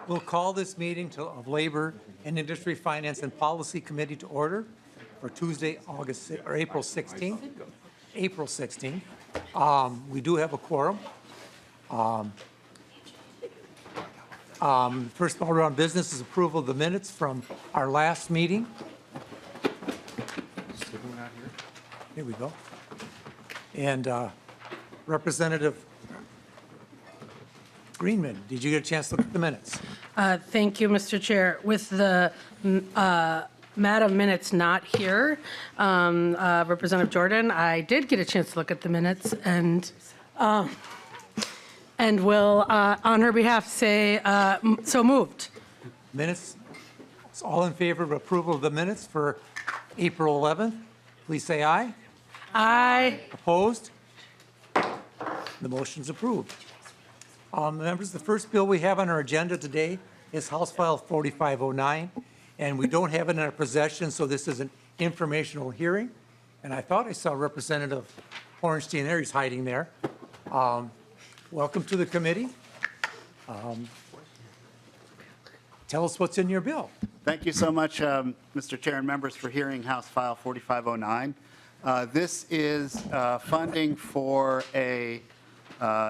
We'll call this meeting of Labor and Industry Finance and Policy Committee to order for Tuesday, April 16th. April 16th. We do have a quorum. First order on business is approval of the minutes from our last meeting. Here we go. And Representative Greenman, did you get a chance to look at the minutes? Thank you, Mr. Chair. With the Madam Minutes not here, Representative Jordan, I did get a chance to look at the minutes and will, on her behalf, say so moved. Minutes. So all in favor of approval of the minutes for April 11th, please say aye. Aye. Opposed? The motion's approved. Members, the first bill we have on our agenda today is House File 4509, and we don't have it in our possession, so this is an informational hearing. And I thought I saw Representative Hornstein there. He's hiding there. Welcome to the committee. Tell us what's in your bill. Thank you so much, Mr. Chair and members, for hearing House File 4509. This is funding for a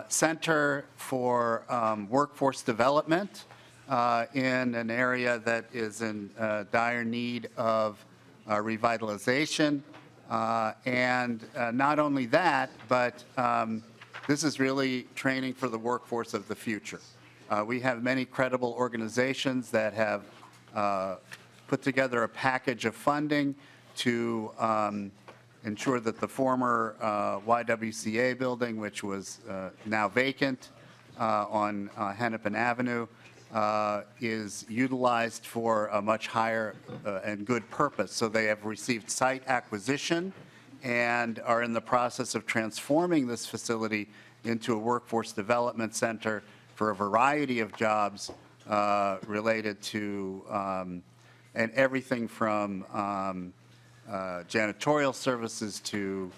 Center for Workforce Development in an area that is in dire need of revitalization. And not only that, but this is really training for the workforce of the future. We have many credible organizations that have put together a package of funding to ensure that the former YWCA building, which was now vacant on Hennepin Avenue, is utilized for a much higher and good purpose. So they have received site acquisition and are in the process of transforming this facility into a workforce development center for a variety of jobs related to and everything from janitorial services to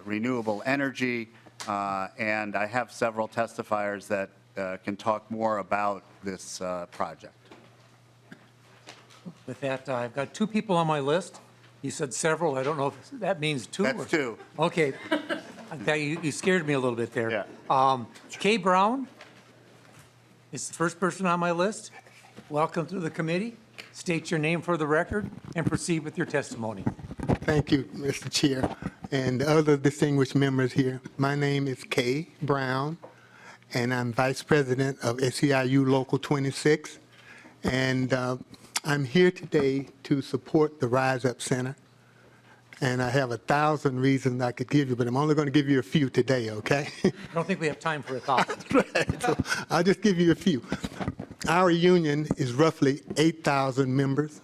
renewable energy, and I have several testifiers that can talk more about this project. With that, I've got two people on my list. You said several. I don't know if that means two. That's two. Okay. You scared me a little bit there. Yeah. Kay Brown is the first person on my list. Welcome to the committee. State your name for the record and proceed with your testimony. Thank you, Mr. Chair, and other distinguished members here. My name is Kay Brown, and I'm Vice President of SEIU Local 26. And I'm here today to support the Rise Up Center. And I have 1,000 reasons I could give you, but I'm only going to give you a few today, okay? I don't think we have time for 1,000. Right, so I'll just give you a few. Our union is roughly 8,000 members,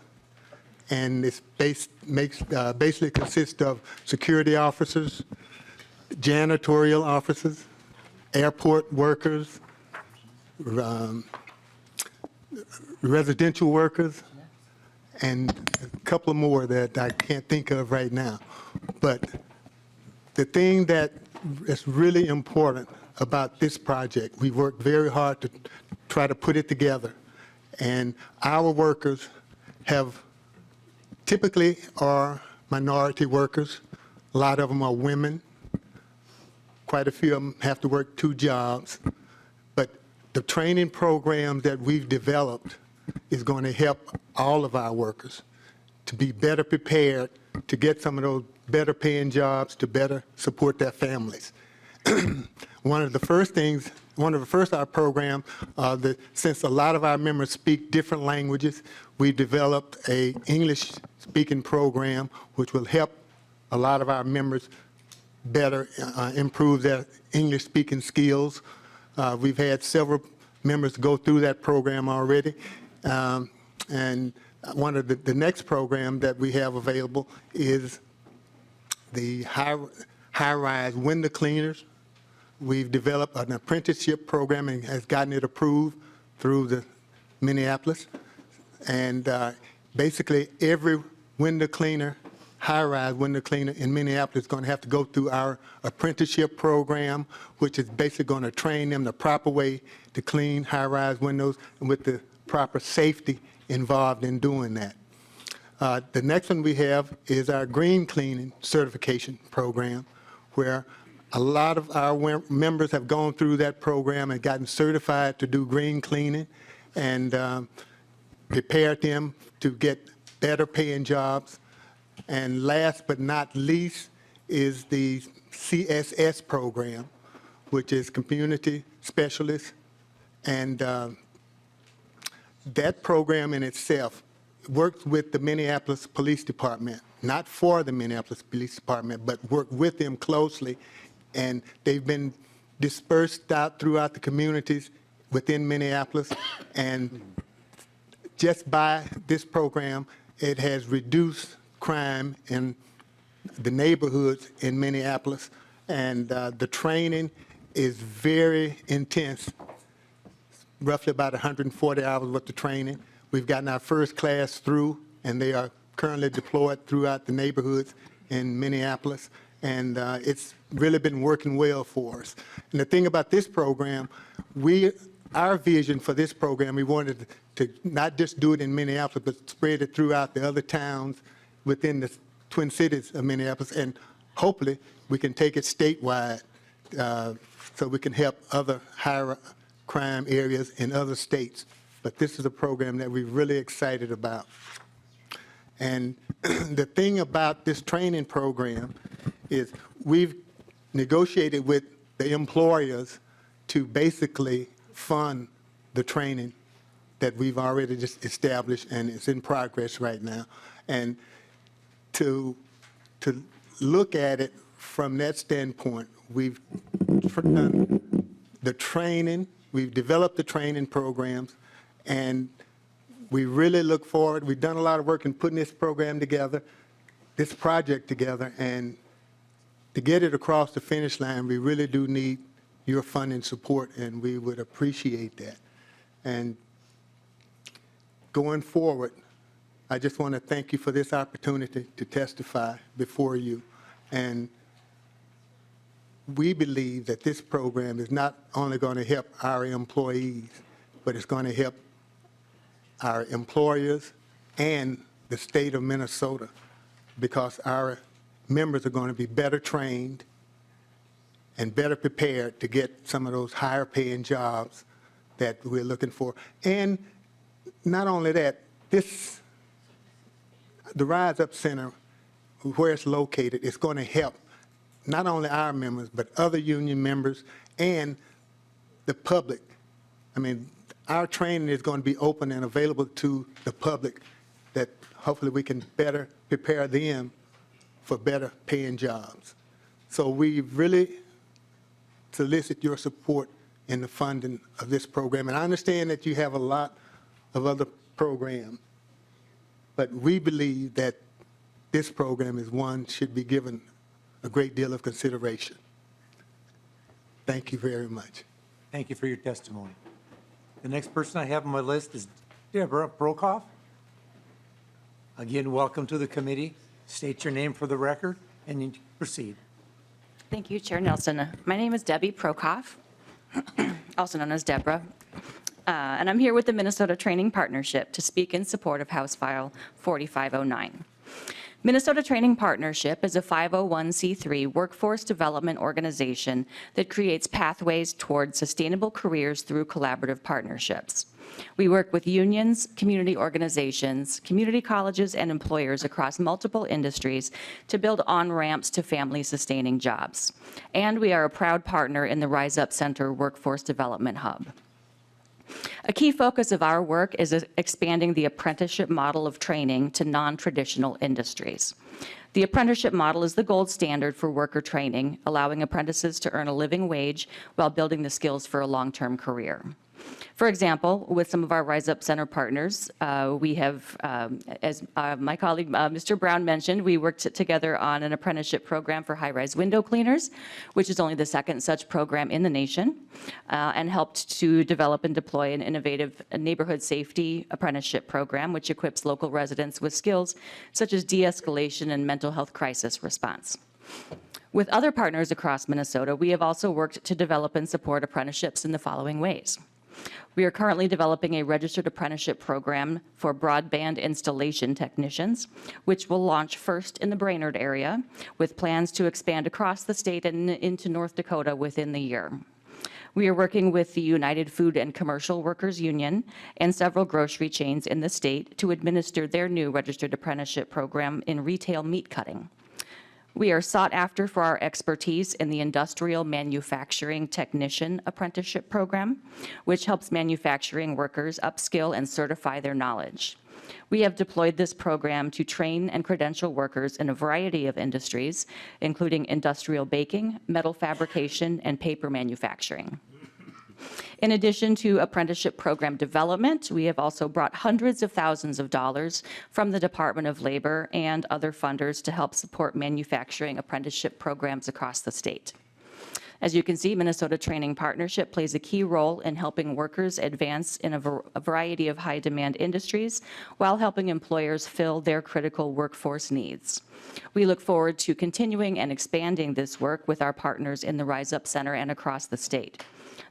and it's basically consists of security officers, janitorial officers, airport workers, residential workers, and a couple of more that I can't think of right now. But the thing that is really important about this project, we worked very hard to try to put it together. And our workers typically are minority workers. A lot of them are women. Quite a few of them have to work 2 jobs. But the training programs that we've developed is going to help all of our workers to be better prepared to get some of those better paying jobs to better support their families. One of the first our program, since a lot of our members speak different languages, we developed a English speaking program which will help a lot of our members better improve their English speaking skills. We've had several members go through that program already. And one of the next program that we have available is the high-rise window cleaners. We've developed an apprenticeship program and has gotten it approved through the Minneapolis. And basically every window cleaner high-rise window cleaner in Minneapolis is going to have to go through our apprenticeship program, which is basically going to train them the proper way to clean high-rise windows and with the proper safety involved in doing that. The next one we have is our green cleaning certification program, where a lot of our members have gone through that program and gotten certified to do green cleaning and prepared them to get better paying jobs. And last but not least is the CSS program, which is Community Specialist. And that program in itself works with the Minneapolis Police Department, not for the Minneapolis Police Department, but work with them closely. And they've been dispersed out throughout the communities within Minneapolis. And just by this program, it has reduced crime in the neighborhoods in Minneapolis. And the training is very intense, roughly about 140 hours worth of training. We've gotten our first class through, and they are currently deployed throughout the neighborhoods in Minneapolis. And it's really been working well for us. And the thing about this program, our vision for this program, we wanted to not just do it in Minneapolis, but spread it throughout the other towns within the Twin Cities of Minneapolis. And hopefully, we can take it statewide so we can help other higher crime areas in other states. But this is a program that we're really excited about. And the thing about this training program is we've negotiated with the employers to basically fund the training that we've already just established, and it's in progress right now. And to look at it from that standpoint, we've done the training, we've developed the training programs, and we really look forward. We've done a lot of work in putting this program together, this project together, and to get it across the finish line, we really do need your funding support, and we would appreciate that. And going forward, I just want to thank you for this opportunity to testify before you. And we believe that this program is not only going to help our employees, but it's going to help our employers and the state of Minnesota, because our members are going to be better trained and better prepared to get some of those higher paying jobs that we're looking for. And not only that, the Rise Up Center, where it's located, is going to help not only our members, but other union members and the public. I mean, our training is going to be open and available to the public, that hopefully we can better prepare them for better paying jobs. So we really solicit your support in the funding of this program. And I understand that you have a lot of other programs, but we believe that this program is one should be given a great deal of consideration. Thank you very much. Thank you for your testimony. The next person I have on my list is Deborah Brokoff. Again, welcome to the committee. State your name for the record, and you proceed. Thank you, Chair Nelson. My name is Debbie Prokoff, also known as Deborah, and I'm here with the Minnesota Training Partnership to speak in support of House File 4509. Minnesota Training Partnership is a 501c3 workforce development organization that creates pathways toward sustainable careers through collaborative partnerships. We work with unions, community organizations, community colleges, and employers across multiple industries to build on-ramps to family-sustaining jobs. And we are a proud partner in the Rise Up Center Workforce Development Hub. A key focus of our work is expanding the apprenticeship model of training to non-traditional industries. The apprenticeship model is the gold standard for worker training, allowing apprentices to earn a living wage while building the skills for a long-term career. For example, with some of our Rise Up Center partners, we have, as my colleague Mr. Brown mentioned, we worked together on an apprenticeship program for high-rise window cleaners, which is only the second such program in the nation, and helped to develop and deploy an innovative neighborhood safety apprenticeship program, which equips local residents with skills such as de-escalation and mental health crisis response. With other partners across Minnesota, we have also worked to develop and support apprenticeships in the following ways. We are currently developing a registered apprenticeship program for broadband installation technicians, which will launch first in the Brainerd area, with plans to expand across the state and into North Dakota within the year. We are working with the United Food and Commercial Workers Union and several grocery chains in the state to administer their new registered apprenticeship program in retail meat cutting. We are sought after for our expertise in the Industrial Manufacturing Technician Apprenticeship Program, which helps manufacturing workers upskill and certify their knowledge. We have deployed this program to train and credential workers in a variety of industries, including industrial baking, metal fabrication, and paper manufacturing. In addition to apprenticeship program development, we have also brought hundreds of thousands of dollars from the Department of Labor and other funders to help support manufacturing apprenticeship programs across the state. As you can see, Minnesota Training Partnership plays a key role in helping workers advance in a variety of high-demand industries while helping employers fill their critical workforce needs. We look forward to continuing and expanding this work with our partners in the Rise Up Center and across the state.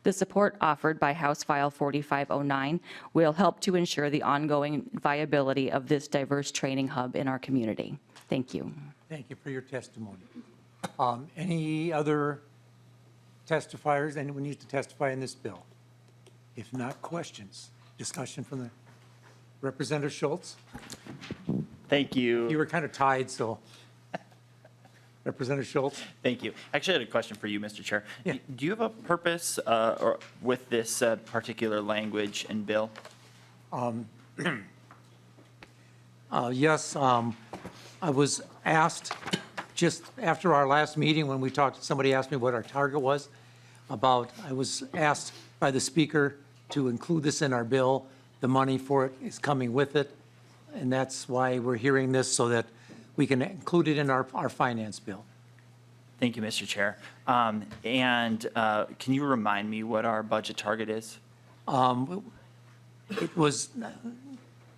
The support offered by House File 4509 will help to ensure the ongoing viability of this diverse training hub in our community. Thank you. Thank you for your testimony. Any other testifiers? Anyone needs to testify in this bill? If not, questions? Discussion from the Representative Schultz? Thank you. You were kind of tied, so. Representative Schultz? Thank you. Actually, I had a question for you, Mr. Chair. Yeah. Do you have a purpose or with this particular language and bill? Yes, I was asked just after our last meeting when we talked, somebody asked me what our target was about. I was asked by the speaker to include this in our bill. The money for it is coming with it, and that's why we're hearing this, so that we can include it in our finance bill. Thank you, Mr. Chair. Can you remind me what our budget target is? It was,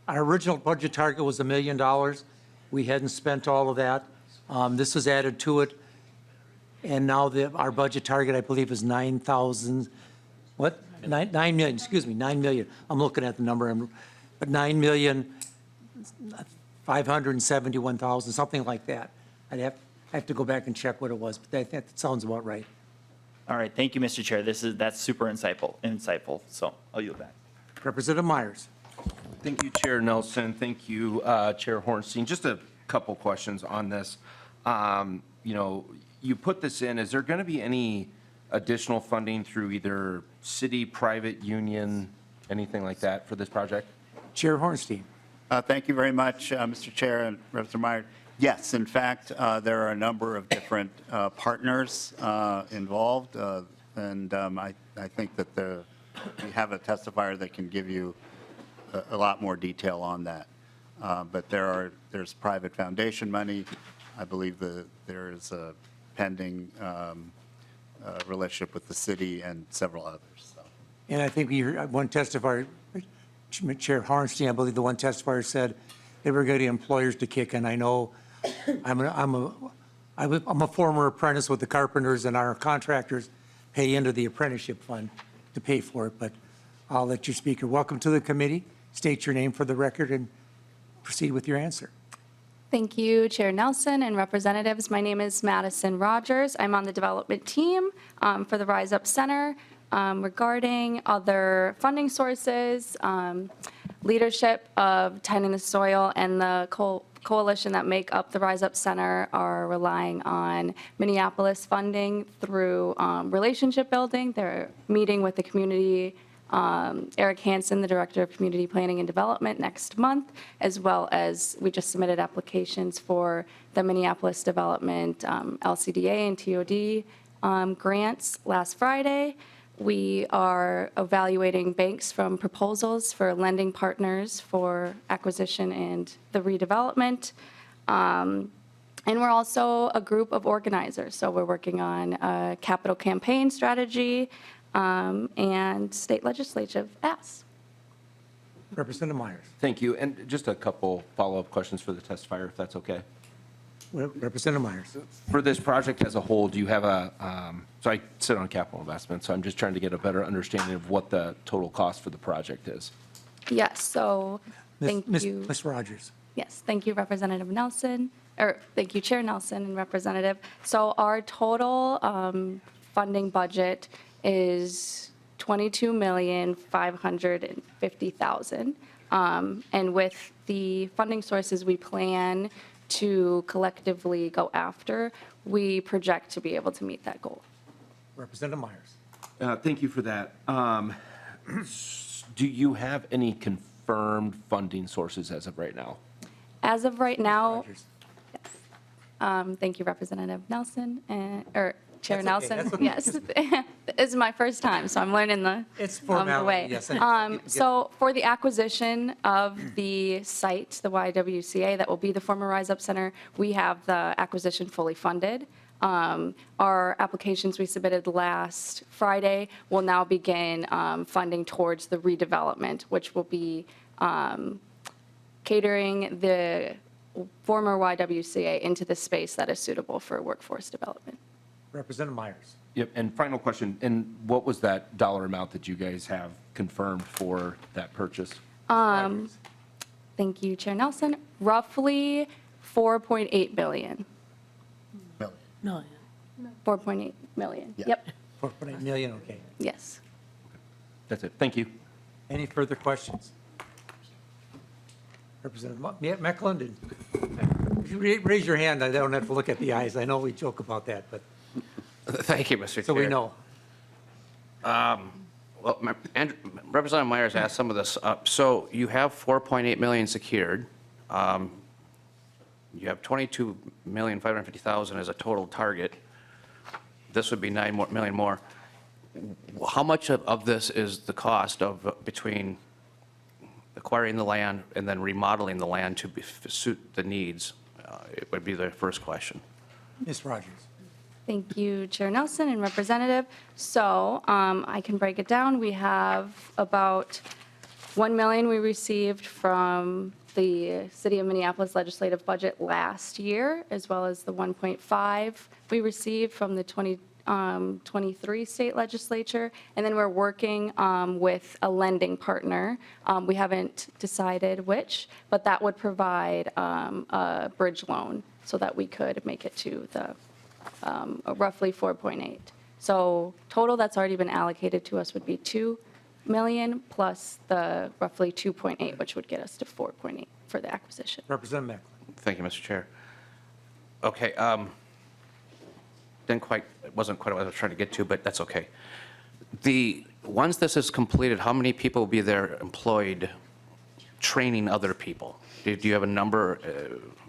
our original budget target was $1 million. We hadn't spent all of that. This was added to it. And now our budget target, I believe, is 9,000, what? 9 million, excuse me, 9 million. I'm looking at the number, but 9,571,000, something like that. I have to go back and check what it was, but I think that sounds about right. All right, thank you, Mr. Chair. That's super insightful, so I'll yield back. Representative Myers. Thank you, Chair Nelson. Thank you, Chair Hornstein. Just a couple questions on this. You know, you put this in, is there going to be any additional funding through either city, private, union, anything like that for this project? Chair Hornstein. Thank you very much, Mr. Chair and Representative Meyer. Yes, in fact, there are a number of different partners involved, and I think that we have a testifier that can give you a lot more detail on that. But there's private foundation money. I believe there is a pending relationship with the city and several others. So. And I think we heard one testifier, Chair Hornstein, I believe the one testifier said they were getting employers to kick in. I know I'm a former apprentice with the carpenters, and our contractors pay into the apprenticeship fund to pay for it, but I'll let your speaker. Welcome to the committee. State your name for the record and proceed with your answer. Thank you, Chair Nelson and representatives. My name is Madison Rogers. I'm on the development team for the Rise Up Center. Regarding other funding sources, leadership of Tending the Soil and the coalition that make up the Rise Up Center are relying on Minneapolis funding through relationship building. They're meeting with the community, Eric Hansen, the Director of Community Planning and Development, next month, as well as we just submitted applications for the Minneapolis Development LCDA and TOD grants last Friday. We are evaluating banks from proposals for lending partners for acquisition and the redevelopment. And we're also a group of organizers, so we're working on a capital campaign strategy and state legislative asks. Representative Myers. Thank you. And just a couple follow-up questions for the testifier, if that's okay. Representative Myers. For this project as a whole, do you have so I sit on capital investment, so I'm just trying to get a better understanding of what the total cost for the project is. Yes, so thank Ms. you. Ms. Rogers. Yes, thank you, Representative Nelson, or thank you, Chair Nelson and Representative. So our total funding budget is $22,550,000. And with the funding sources we plan to collectively go after, we project to be able to meet that goal. Representative Myers. Thank you for that. Do you have any confirmed funding sources as of right now? As of right now, Rogers. thank you, Representative Nelson, or Chair That's okay, Nelson. that's okay. Yes, this is my first time, so I'm learning the It's the formality, way. yes. So for the acquisition of the site, the YWCA, that will be the former Rise Up Center, we have the acquisition fully funded. Our applications we submitted last Friday will now begin funding towards the redevelopment, which will be catering the former YWCA into the space that is suitable for workforce development. Representative Myers. Yep, and final question, and what was that dollar amount that you guys have confirmed for that purchase? Rogers. Thank you, Chair Nelson. Roughly 4.8 billion. No. 4.8 million. Yep, 4.8 million, okay. yes. That's it, thank you. Any further questions? Representative McClendon. If you raise your hand, I don't have to look at the eyes. I know we joke about that, but Thank you, Mr. Chair. so we know. Well, Representative Myers asked some of this up. So you have 4.8 million secured. You have 22,550,000 as a total target. This would be 9 million more. How much of this is the cost of between acquiring the land and then remodeling the land to suit the needs? It would be the first question. Ms. Rogers. Thank you, Chair Nelson and Representative. So I can break it down. We have about 1 million we received from the City of Minneapolis legislative budget last year, as well as the 1.5 we received from the 2023 state legislature. And then we're working with a lending partner. We haven't decided which, but that would provide a bridge loan so that we could make it to the roughly 4.8. So total that's already been allocated to us would be 2 million plus the roughly 2.8, which would get us to 4.8 for the acquisition. Representative McClendon. Thank you, Mr. Chair. Okay, it wasn't quite what I was trying to get to, but that's okay. Once this is completed, how many people will be there employed training other people? Do you have a number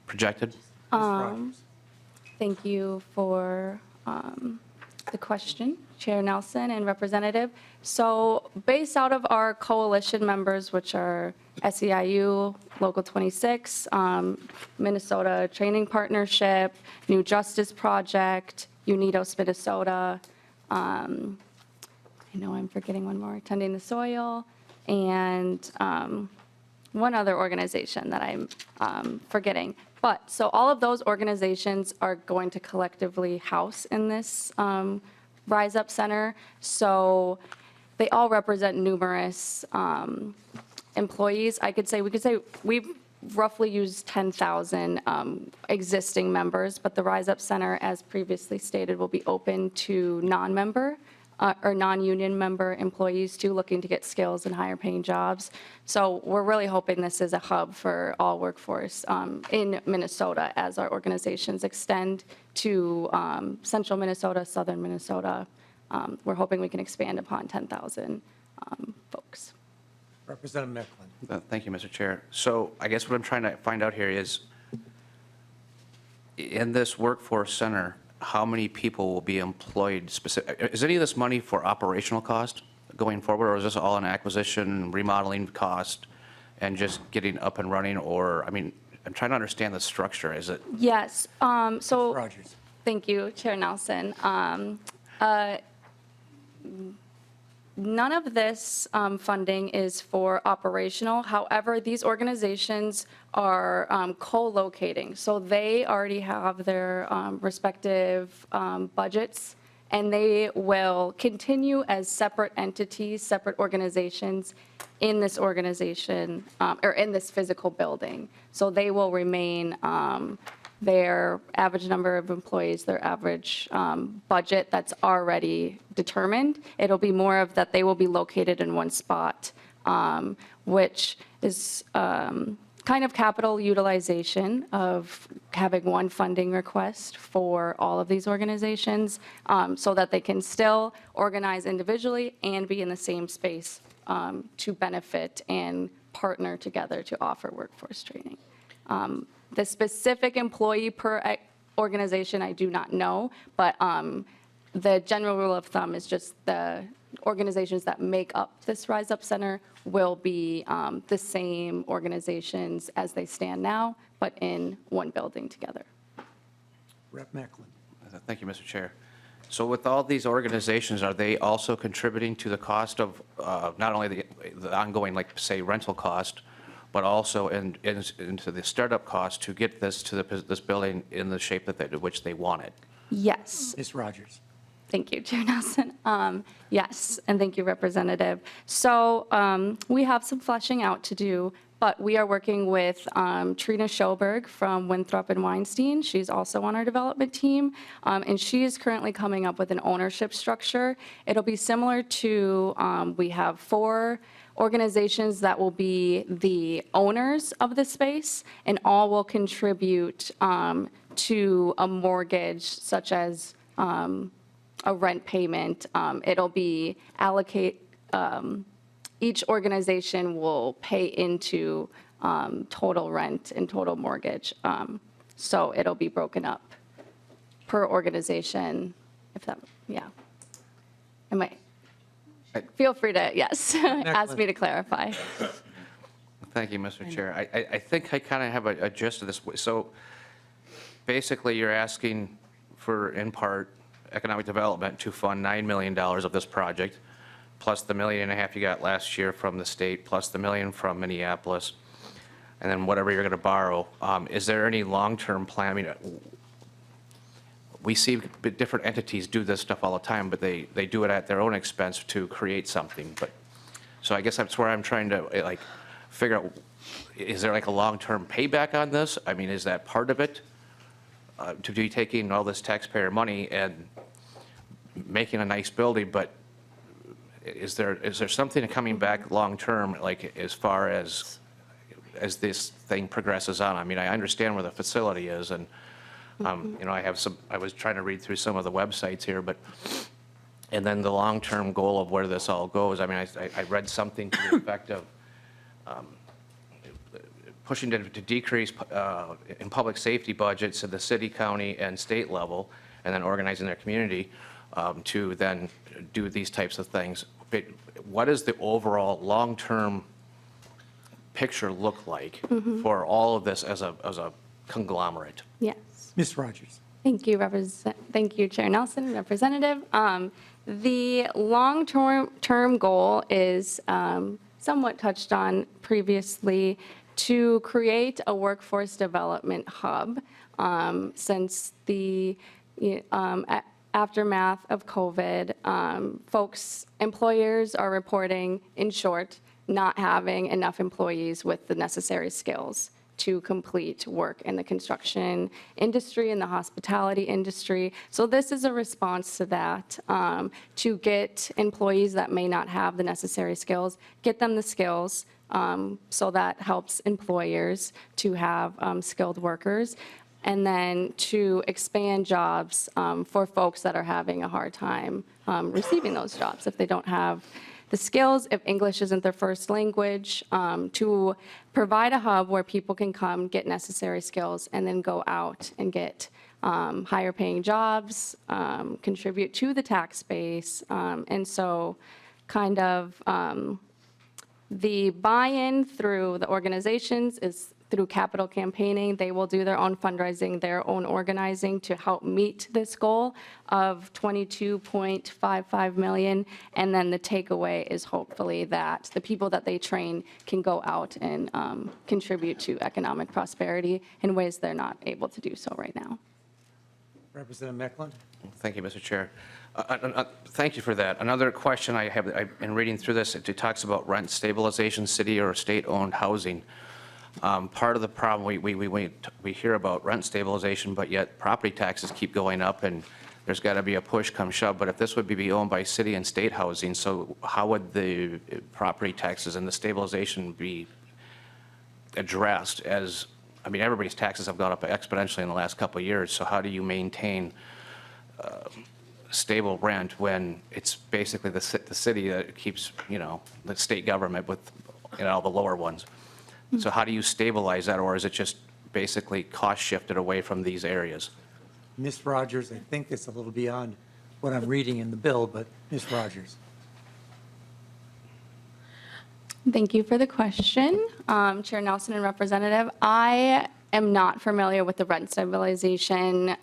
projected? Ms. Rogers. Thank you for the question, Chair Nelson and Representative. So based out of our coalition members, which are SEIU, Local 26, Minnesota Training Partnership, New Justice Project, Unidos Minnesota, I know I'm forgetting one more, Tending the Soil, and one other organization that I'm forgetting. But, so all of those organizations are going to collectively house in this Rise Up Center. So they all represent numerous employees. We could say we've roughly used 10,000 existing members, but the Rise Up Center, as previously stated, will be open to non-member or non-union member employees too, looking to get skills and higher paying jobs. So we're really hoping this is a hub for all workforce in Minnesota as our organizations extend to central Minnesota, southern Minnesota. We're hoping we can expand upon 10,000 folks. Representative McClendon. Thank you, Mr. Chair. So I guess what I'm trying to find out here is, in this workforce center, how many people will be employed specific? Is any of this money for operational cost going forward, or is this all an acquisition, remodeling cost, and just getting up and running? Or, I mean, I'm trying to understand the structure. Is it? Yes, so. Rogers. Thank you, Chair Nelson. None of this funding is for operational. However, these organizations are co-locating. So they already have their respective budgets, and they will continue as separate entities, separate organizations in this organization, or in this physical building. So they will remain their average number of employees, their average budget that's already determined. It'll be more of that they will be located in one spot, which is kind of capital utilization of having one funding request for all of these organizations, so that they can still organize individually and be in the same space to benefit and partner together to offer workforce training. The specific employee per organization, I do not know, but the general rule of thumb is just the organizations that make up this Rise Up Center will be the same organizations as they stand now, but in one building together. Rep. Macklin. Thank you, Mr. Chair. So with all these organizations, are they also contributing to the cost of not only the ongoing, like, say, rental cost, but also into the startup cost to get this to this building in the shape that which they want it? Yes. Ms. Rogers. Thank you, Chair Nelson. Yes, and thank you, Representative. So we have some fleshing out to do, but we are working with Trina Schoberg from Winthrop and Weinstein. She's also on our development team, and she is currently coming up with an ownership structure. It'll be similar to, we have 4 organizations that will be the owners of the space, and all will contribute to a mortgage, such as a rent payment. It'll be each organization will pay into total rent and total mortgage. So it'll be broken up per organization, if that, yeah. Am I? Feel free to, yes, ask me to clarify. Thank you, Mr. Chair. I think I kind of have a gist of this. So basically, you're asking for, in part, economic development to fund $9 million of this project, plus the $1.5 million you got last year from the state, plus the $1 million from Minneapolis, and then whatever you're going to borrow. Is there any long-term plan? I mean, we see different entities do this stuff all the time, but they do it at their own expense to create something. But so I guess that's where I'm trying to like figure out, is there like a long-term payback on this? I mean, is that part of it? To be taking all this taxpayer money and making a nice building, but is there something coming back long-term, like as far as this thing progresses on? I mean, I understand where the facility is, and you know, I was trying to read through some of the websites here, but, and then the long-term goal of where this all goes. I mean, I read something to the effect of pushing to decrease in public safety budgets at the city, county, and state level, and then organizing their community to then do these types of things. But what does the overall long-term picture look like for all of this as a conglomerate? Yes. Ms. Rogers. Thank you, Chair Nelson, Representative. The long-term goal is somewhat touched on previously, to create a workforce development hub. Since the aftermath of COVID, employers are reporting, in short, not having enough employees with the necessary skills to complete work in the construction industry and the hospitality industry. So this is a response to that, to get employees that may not have the necessary skills, get them the skills, so that helps employers to have skilled workers, and then to expand jobs for folks that are having a hard time receiving those jobs if they don't have the skills if English isn't their first language, to provide a hub where people can come, get necessary skills, and then go out and get higher paying jobs, contribute to the tax base. And so kind of the buy-in through the organizations is through capital campaigning. They will do their own fundraising, their own organizing to help meet this goal of 22.55 million. And then the takeaway is hopefully that the people that they train can go out and contribute to economic prosperity in ways they're not able to do so right now. Representative Meckland? Thank you, Mr. Chair. Thank you for that. Another question I have, I've been reading through this, it talks about rent stabilization, city or state-owned housing. Part of the problem, we hear about rent stabilization, but yet property taxes keep going up, and there's got to be a push come shove. But if this would be owned by city and state housing, so how would the property taxes and the stabilization be addressed? As, I mean, everybody's taxes have gone up exponentially in the last couple of years, so how do you maintain stable rent when it's basically the city that keeps, you know, the state government with, you know, the lower ones? So how do you stabilize that, or is it just basically cost shifted away from these areas? Ms. Rogers, I think it's a little beyond what I'm reading in the bill, but Ms. Rogers. Thank you for the question, Chair Nelson and Representative. I am not familiar with the rent stabilization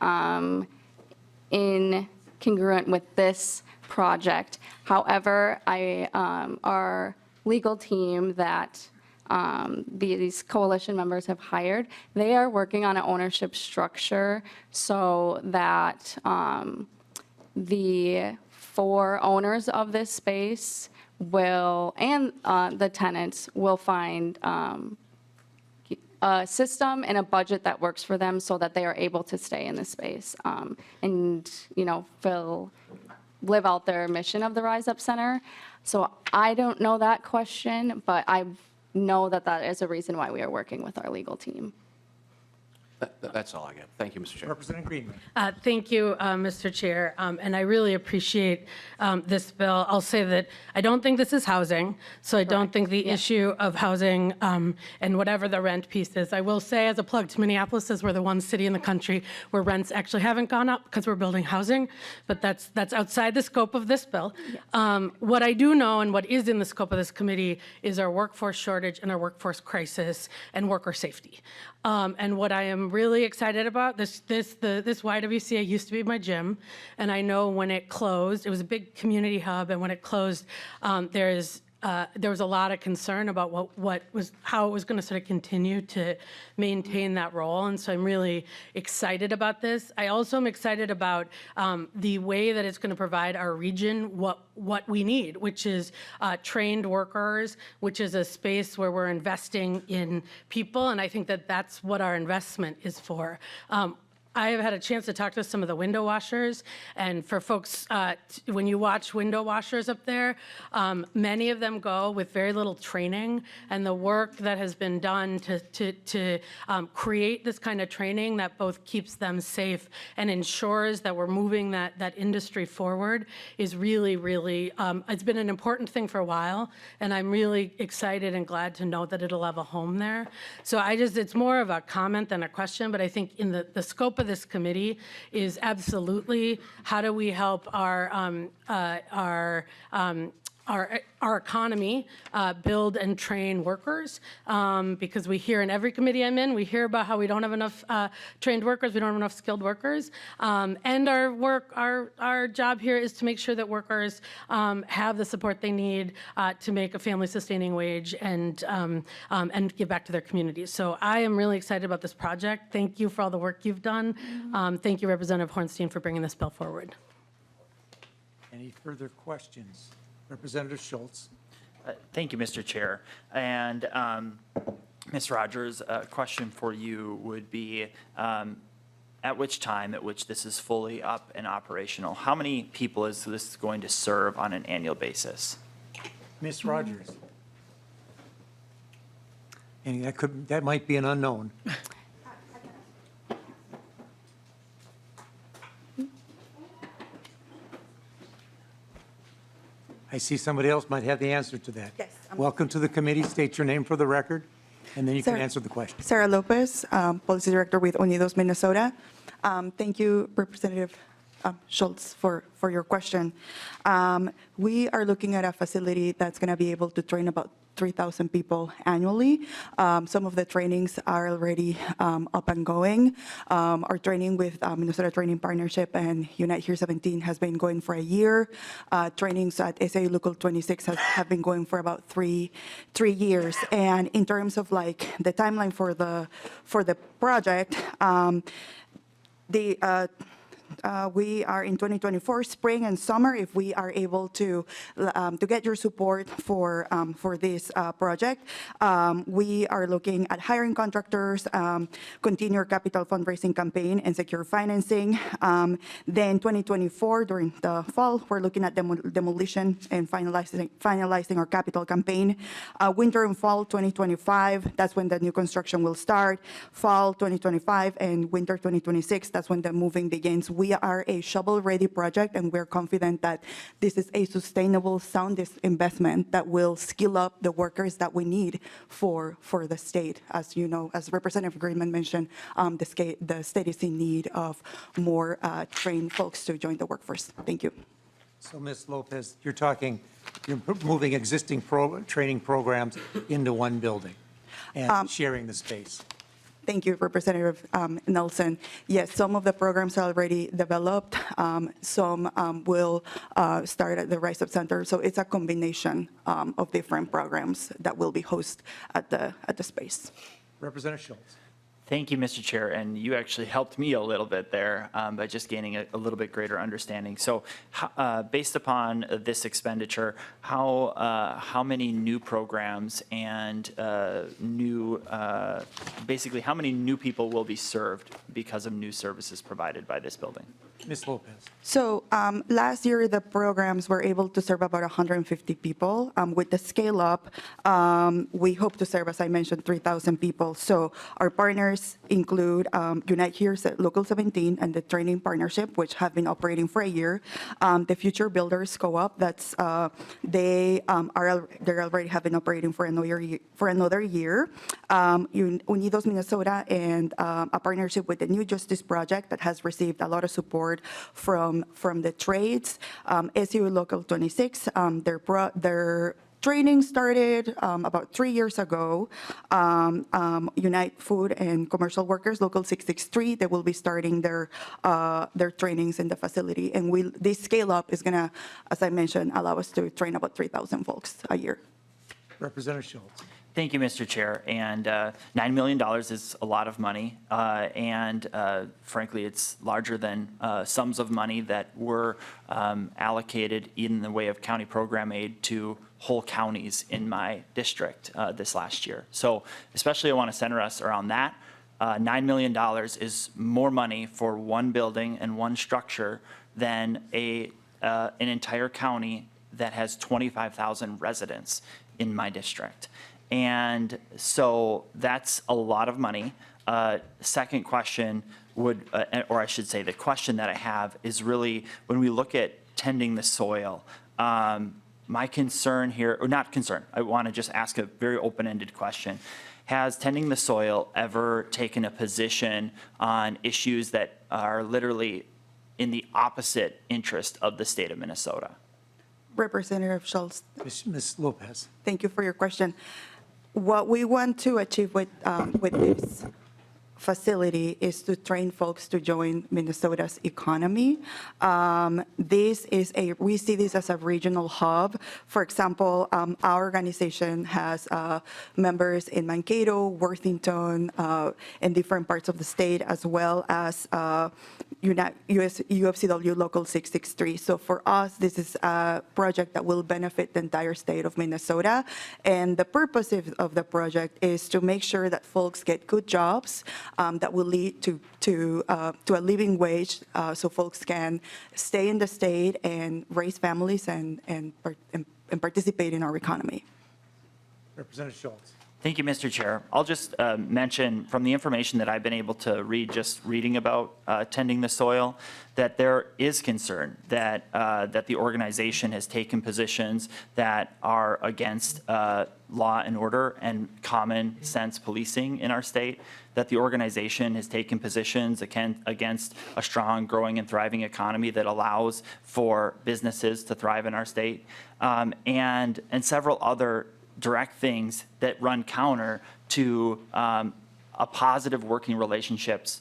in congruent with this project. However, our legal team that these coalition members have hired, they are working on an ownership structure so that the 4 owners of this space will, and the tenants will find a system and a budget that works for them so that they are able to stay in this space and, you know, live out their mission of the Rise Up Center. So I don't know that question, but I know that that is a reason why we are working with our legal team. That's all I got. Thank you, Mr. Chair. Representative Greenman. Thank you, Mr. Chair, and I really appreciate this bill. I'll say that I don't think this is housing, so I don't think the issue of housing and whatever the rent piece is. I will say, as a plug to Minneapolis, as we're the one city in the country where rents actually haven't gone up because we're building housing, but that's outside the scope of this bill. What I do know and what is in the scope of this committee is our workforce shortage and our workforce crisis and worker safety. And what I am really excited about, this YWCA used to be my gym, and I know when it closed, it was a big community hub, and when it closed, there was a lot of concern about how it was going to sort of continue to maintain that role, and so I'm really excited about this. I also am excited about the way that it's going to provide our region what we need, which is trained workers, which is a space where we're investing in people, and I think that that's what our investment is for. I have had a chance to talk to some of the window washers, and for folks, when you watch window washers up there, many of them go with very little training, and the work that has been done to create this kind of training that both keeps them safe and ensures that we're moving that industry forward is really, really, it's been an important thing for a while, and I'm really excited and glad to know that it'll have a home there. So it's more of a comment than a question, but I think in the scope of this committee is absolutely how do we help our economy build and train workers, because we hear in every committee I'm in, we hear about how we don't have enough trained workers, we don't have enough skilled workers, and our job here is to make sure that workers have the support they need to make a family-sustaining wage and give back to their communities. So I am really excited about this project. Thank you for all the work you've done. Thank you, Representative Hornstein, for bringing this bill forward. Any further questions? Representative Schultz. Thank you, Mr. Chair. And Ms. Rogers, a question for you would be, at which this is fully up and operational, how many people is this going to serve on an annual basis? Ms. Rogers. And that might be an unknown. I see somebody else might have the answer to that. Yes, Welcome to the committee. State your name for the record, and then you can Sir. answer the question. Sarah Lopez, Policy Director with Unidos Minnesota. Thank you, Representative Schultz, for your question. We are looking at a facility that's going to be able to train about 3,000 people annually. Some of the trainings are already up and going. Our training with Minnesota Training Partnership and Unite Here 17 has been going for a year. Trainings at SAU Local 26 have been going for about three years. And in terms of like the timeline for the project, we are in 2024 spring and summer. If we are able to get your support for this project, we are looking at hiring contractors, continue our capital fundraising campaign, and secure financing. Then 2024 during the fall, we're looking at demolition and finalizing our capital campaign. Winter and fall 2025, that's when the new construction will start. Fall 2025 and winter 2026, that's when the moving begins. We are a shovel-ready project, and we're confident that this is a sustainable, sound investment that will skill up the workers that we need for the state. As you know, as Representative Greenman mentioned, the state is in need of more trained folks to join the workforce. Thank you. So, Ms. Lopez, you're moving existing training programs into one building and sharing the space. Thank you, Representative Nelson. Yes, some of the programs are already developed. Some will start at the Rise Up Center. So it's a combination of different programs that will be hosted at the space. Representative Schultz. Thank you, Mr. Chair, and you actually helped me a little bit there by just gaining a little bit greater understanding. So based upon this expenditure, how many new programs and basically how many new people will be served because of new services provided by this building? Ms. Lopez. So last year, the programs were able to serve about 150 people. With the scale up, we hope to serve, as I mentioned, 3,000 people. So our partners include Unite Here Local 17 and the Training Partnership, which have been operating for a year. The Future Builders Co-op, they're already have been operating for another year. Unidos Minnesota and a partnership with the New Justice Project that has received a lot of support from the trades. SAU Local 26, their training started about 3 years ago. Unite Food and Commercial Workers, Local 663, they will be starting their trainings in the facility. And this scale up is going to, as I mentioned, allow us to train about 3,000 folks a year. Representative Schultz. Thank you, Mr. Chair. And $9 million is a lot of money. And frankly, it's larger than sums of money that were allocated in the way of county program aid to whole counties in my district this last year. So especially I want to center us around that. $9 million is more money for one building and one structure than an entire county that has 25,000 residents in my district. And so that's a lot of money. Second question or I should say the question that I have is really when we look at tending the soil, my concern here, or not concern, I want to just ask a very open-ended question. Has tending the soil ever taken a position on issues that are literally in the opposite interest of the state of Minnesota? Representative Schultz. Ms. Lopez. Thank you for your question. What we want to achieve with this facility is to train folks to join Minnesota's economy. We see this as a regional hub. For example, our organization has members in Mankato, Worthington, and different parts of the state, as well as UFCW Local 663. So for us, this is a project that will benefit the entire state of Minnesota. And the purpose of the project is to make sure that folks get good jobs that will lead to a living wage so folks can stay in the state and raise families and participate in our economy. Representative Schultz. Thank you, Mr. Chair. I'll just mention from the information that I've been able to read, just reading about tending the soil, that there is concern that that the organization has taken positions that are against law and order and common sense policing in our state, that the organization has taken positions against a strong, growing, and thriving economy that allows for businesses to thrive in our state, and several other direct things that run counter to a positive working relationships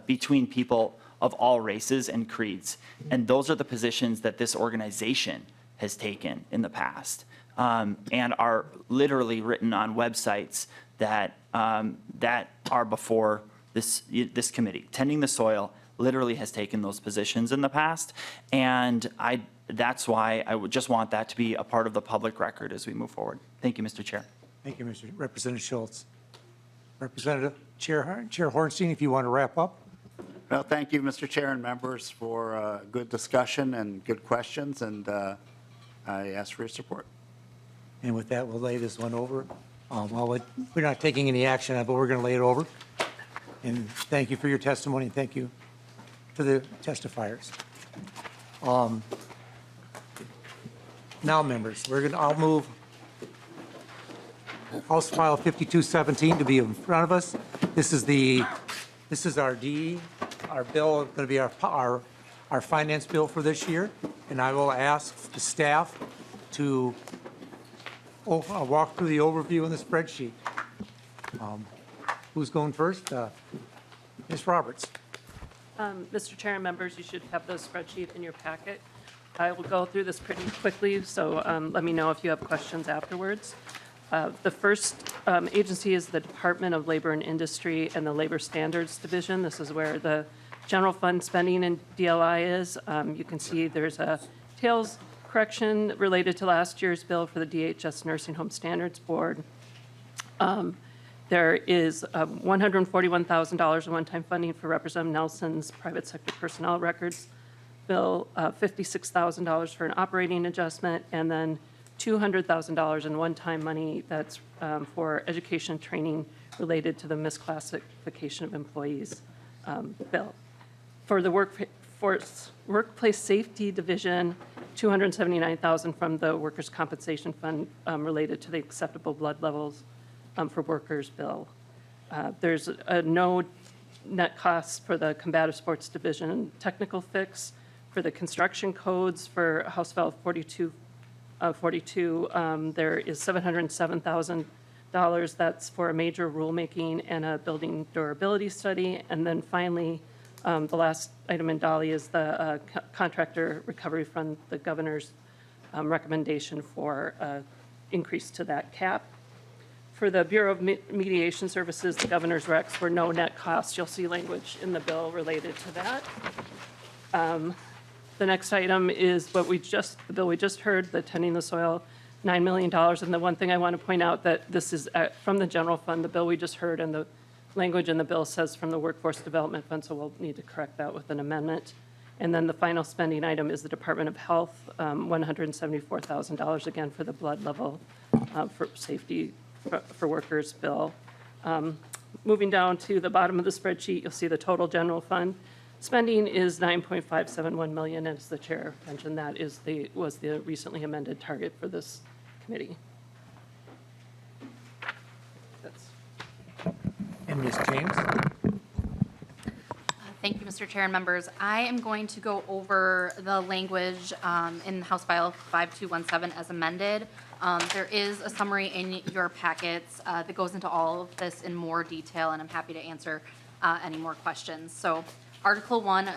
between people of all races and creeds. And those are the positions that this organization has taken in the past, and are literally written on websites that that are before this committee. Tending the Soil literally has taken those positions in the past, and that's why I would just want that to be a part of the public record as we move forward. Thank you, Mr. Chair. Thank you, Representative Schultz. Representative Chair Hornstein, if you want to wrap up. Well, thank you, Mr. Chair and members, for good discussion and good questions, and I ask for your support. And with that, we'll lay this one over. We're not taking any action, but we're going to lay it over. And thank you for your testimony, and thank you to the testifiers. Now, members, I'll move House File 5217 to be in front of us. This is our bill, going to be our finance bill for this year. And I will ask the staff to walk through the overview in the spreadsheet. Who's going first? Ms. Roberts. Mr. Chair and members, you should have the spreadsheet in your packet. I will go through this pretty quickly, so let me know if you have questions afterwards. The first agency is the Department of Labor and Industry and the Labor Standards Division. This is where the general fund spending in DLI is. You can see there's a tails correction related to last year's bill for the DHS Nursing Home Standards Board. There is $141,000 in one-time funding for Representative Nelson's private sector personnel records bill, $56,000 for an operating adjustment, and then $200,000 in one-time money that's for education and training related to the misclassification of employees bill. For the Workplace Safety Division, $279,000 from the Workers' Compensation Fund related to the acceptable blood levels for workers bill. There's no net costs for the Combative Sports Division technical fix. For the construction codes for House File 42, there is $707,000. That's for a major rulemaking and a building durability study. And then finally, the last item in Dolly is the contractor recovery fund, the governor's recommendation for increase to that cap. For the Bureau of Mediation Services, the governor's recs were no net costs. You'll see language in the bill related to that. The next item is the bill we just heard, the Tending the Soil, $9 million. And the one thing I want to point out that this is from the general fund, the bill we just heard, and the language in the bill says from the Workforce Development Fund, so we'll need to correct that with an amendment. And then the final spending item is the Department of Health, $174,000, again, for the blood level for safety for workers bill. Moving down to the bottom of the spreadsheet, you'll see the total general fund. Spending is $9.571 million, as the chair mentioned, that was the recently amended target for this committee. And Ms. James. Thank you, Mr. Chair and members. I am going to go over the language in House File 5217 as amended. There is a summary in your packets that goes into all of this in more detail, and I'm happy to answer any more questions. So Article 1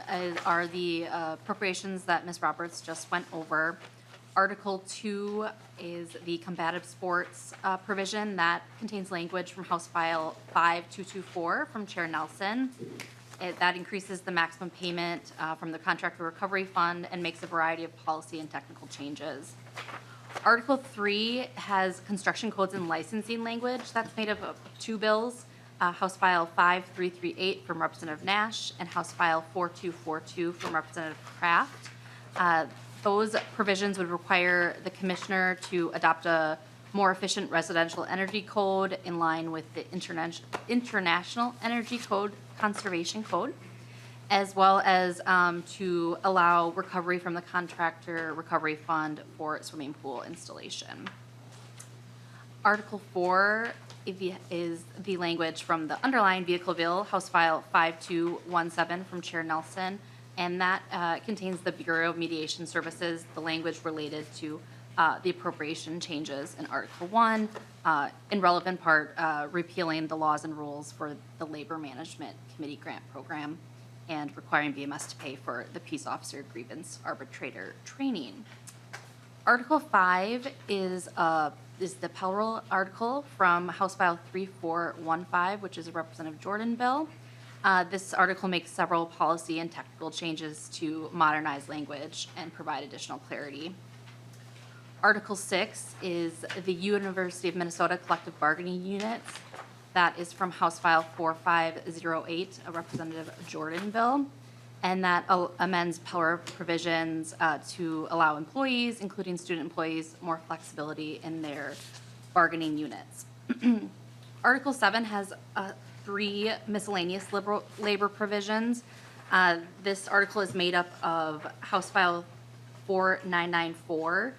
are the appropriations that Ms. Roberts just went over. Article 2 is the combative sports provision that contains language from House File 5224 from Chair Nelson. That increases the maximum payment from the Contractor Recovery Fund and makes a variety of policy and technical changes. Article 3 has construction codes and licensing language. That's made of two bills, House File 5338 from Representative Nash and House File 4242 from Representative Kraft. Those provisions would require the commissioner to adopt a more efficient residential energy code in line with the International Energy Code Conservation Code, as well as to allow recovery from the contractor recovery fund for swimming pool installation. Article 4 is the language from the underlying vehicle bill, House File 5217 from Chair Nelson, and that contains the Bureau of Mediation Services, the language related to the appropriation changes in Article 1, in relevant part repealing the laws and rules for the Labor Management Committee grant program and requiring BMS to pay for the peace officer grievance arbitrator training. Article 5 is the Pell Roll article from House File 3415, which is a Representative Jordan bill. This article makes several policy and technical changes to modernize language and provide additional clarity. Article 6 is the University of Minnesota Collective Bargaining Units. That is from House File 4508, a Representative Jordan bill. And that amends Pell Roll provisions to allow employees, including student employees, more flexibility in their bargaining units. Article 7 has 3 miscellaneous labor provisions. This article is made up of House File 4994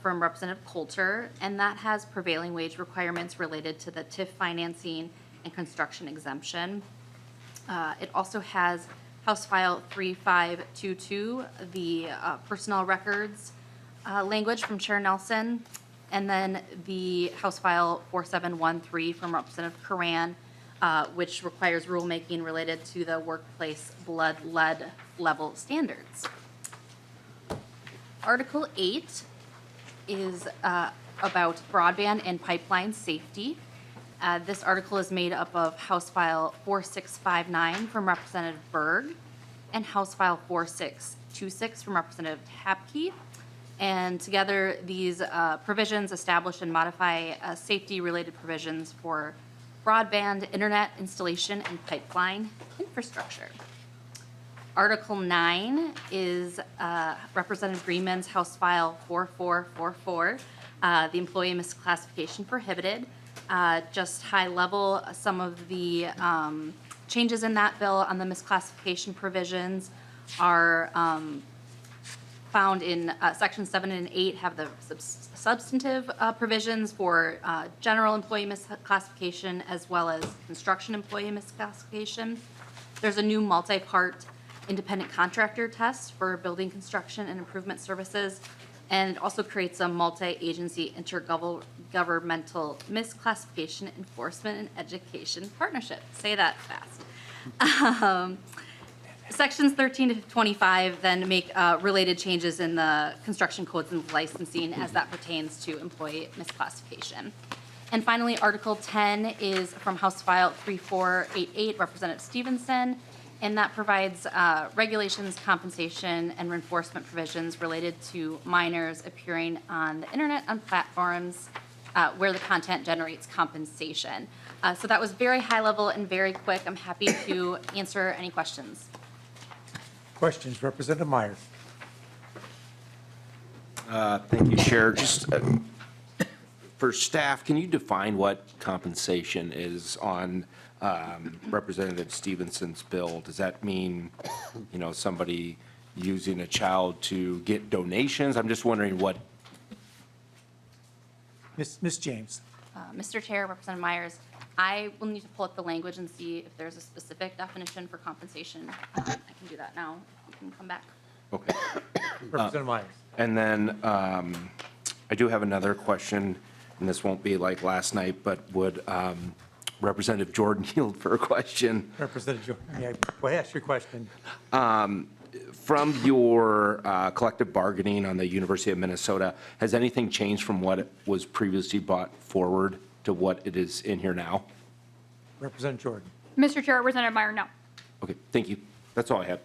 from Representative Coulter, and that has prevailing wage requirements related to the TIF financing and construction exemption. It also has House File 3522, the personnel records language from Chair Nelson, and then the House File 4713 from Representative Curran, which requires rulemaking related to the workplace blood lead level standards. Article 8 is about broadband and pipeline safety. This article is made up of House File 4659 from Representative Berg and House File 4626 from Representative Hapke. And together, these provisions establish and modify safety-related provisions for broadband, internet installation, and pipeline infrastructure. Article 9 is Representative Greenman's House File 4444, the employee misclassification prohibited. Just high level, some of the changes in that bill on the misclassification provisions are found in Section 7 and 8 have the substantive provisions for general employee misclassification as well as construction employee misclassification. There's a new multi-part independent contractor test for building construction and improvement services, and it also creates a multi-agency intergovernmental misclassification enforcement and education partnership. Say that fast. Sections 13 to 25 then make related changes in the construction codes and licensing as that pertains to employee misclassification. And finally, Article 10 is from House File 3488, Representative Stevenson, and that provides regulations, compensation, and reinforcement provisions related to minors appearing on the internet on platforms where the content generates compensation. So that was very high level and very quick. I'm happy to answer any questions. Questions, Representative Myers. Thank you, Chair. Just for staff, can you define what compensation is on Representative Stevenson's bill? Does that mean, somebody using a child to get donations? I'm just wondering what. Ms. James. Mr. Chair, Representative Myers, I will need to pull up the language and see if there's a specific definition for compensation. I can do that now. You can come back. Okay. Representative Myers. And then I do have another question, and this won't be like last night, but would Representative Jordan yield for a question? Representative Jordan, yeah, go ahead, ask your question. From your collective bargaining on the University of Minnesota, has anything changed from what was previously brought forward to what it is in here now? Representative Jordan. Mr. Chair, Representative Meyer, no. Okay, thank you. That's all I had.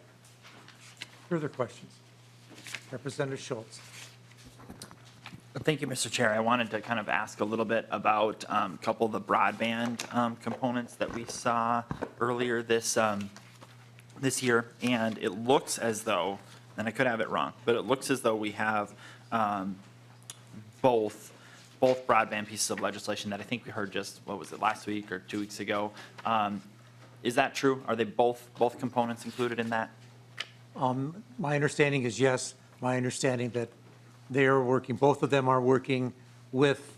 Further questions? Representative Schultz. Thank you, Mr. Chair. I wanted to kind of ask a little bit about a couple of the broadband components that we saw earlier this year, and it looks as though, and I could have it wrong, but it looks as though we have both both broadband pieces of legislation that I think we heard just, what was it, last week or 2 weeks ago. Is that true? Are they both components included in that? My understanding is yes. My understanding that they are working, both of them are working with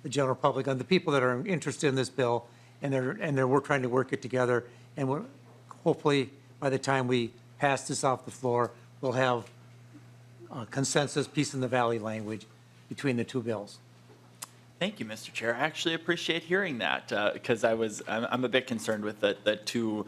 the general public and the people that are interested in this bill, and we're trying to work it together. And we're, hopefully, by the time we pass this off the floor, we'll have consensus, peace in the valley language between the two bills. Thank you, Mr. Chair. I actually appreciate hearing that because I'm a bit concerned with the two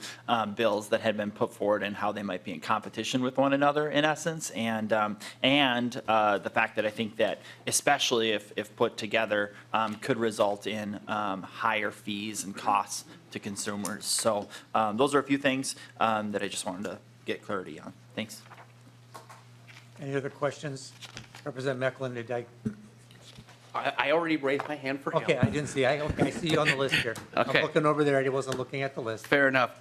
bills that had been put forward and how they might be in competition with one another in essence, and the fact that I think that especially if put together could result in higher fees and costs to consumers. So those are a few things that I just wanted to get clarity on. Thanks. Any other questions? Representative Mecklin, did I? I already raised my hand for him. Okay, I didn't see. I see you on the list here. Okay. I'm looking over there. I wasn't looking at the list. Fair enough.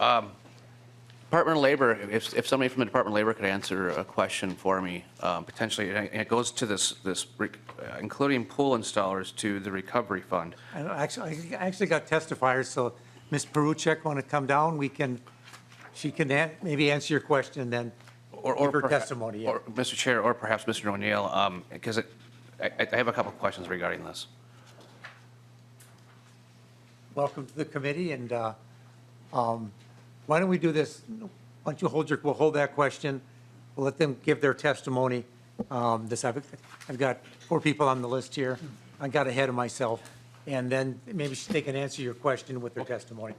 Department of Labor, if somebody from the Department of Labor could answer a question for me, potentially, and it goes to this including pool installers to the recovery fund. I actually got testifiers, so Ms. Peruchek want to come down? She can maybe answer your question and then give her testimony. Yeah. Or Mr. Chair, or perhaps Mr. O'Neill, because I have a couple of questions regarding this. Welcome to the committee, and why don't we do this? Why don't you we'll hold that question. We'll let them give their testimony. I've got 4 people on the list here. I got ahead of myself, and then maybe they can answer your question with their testimony.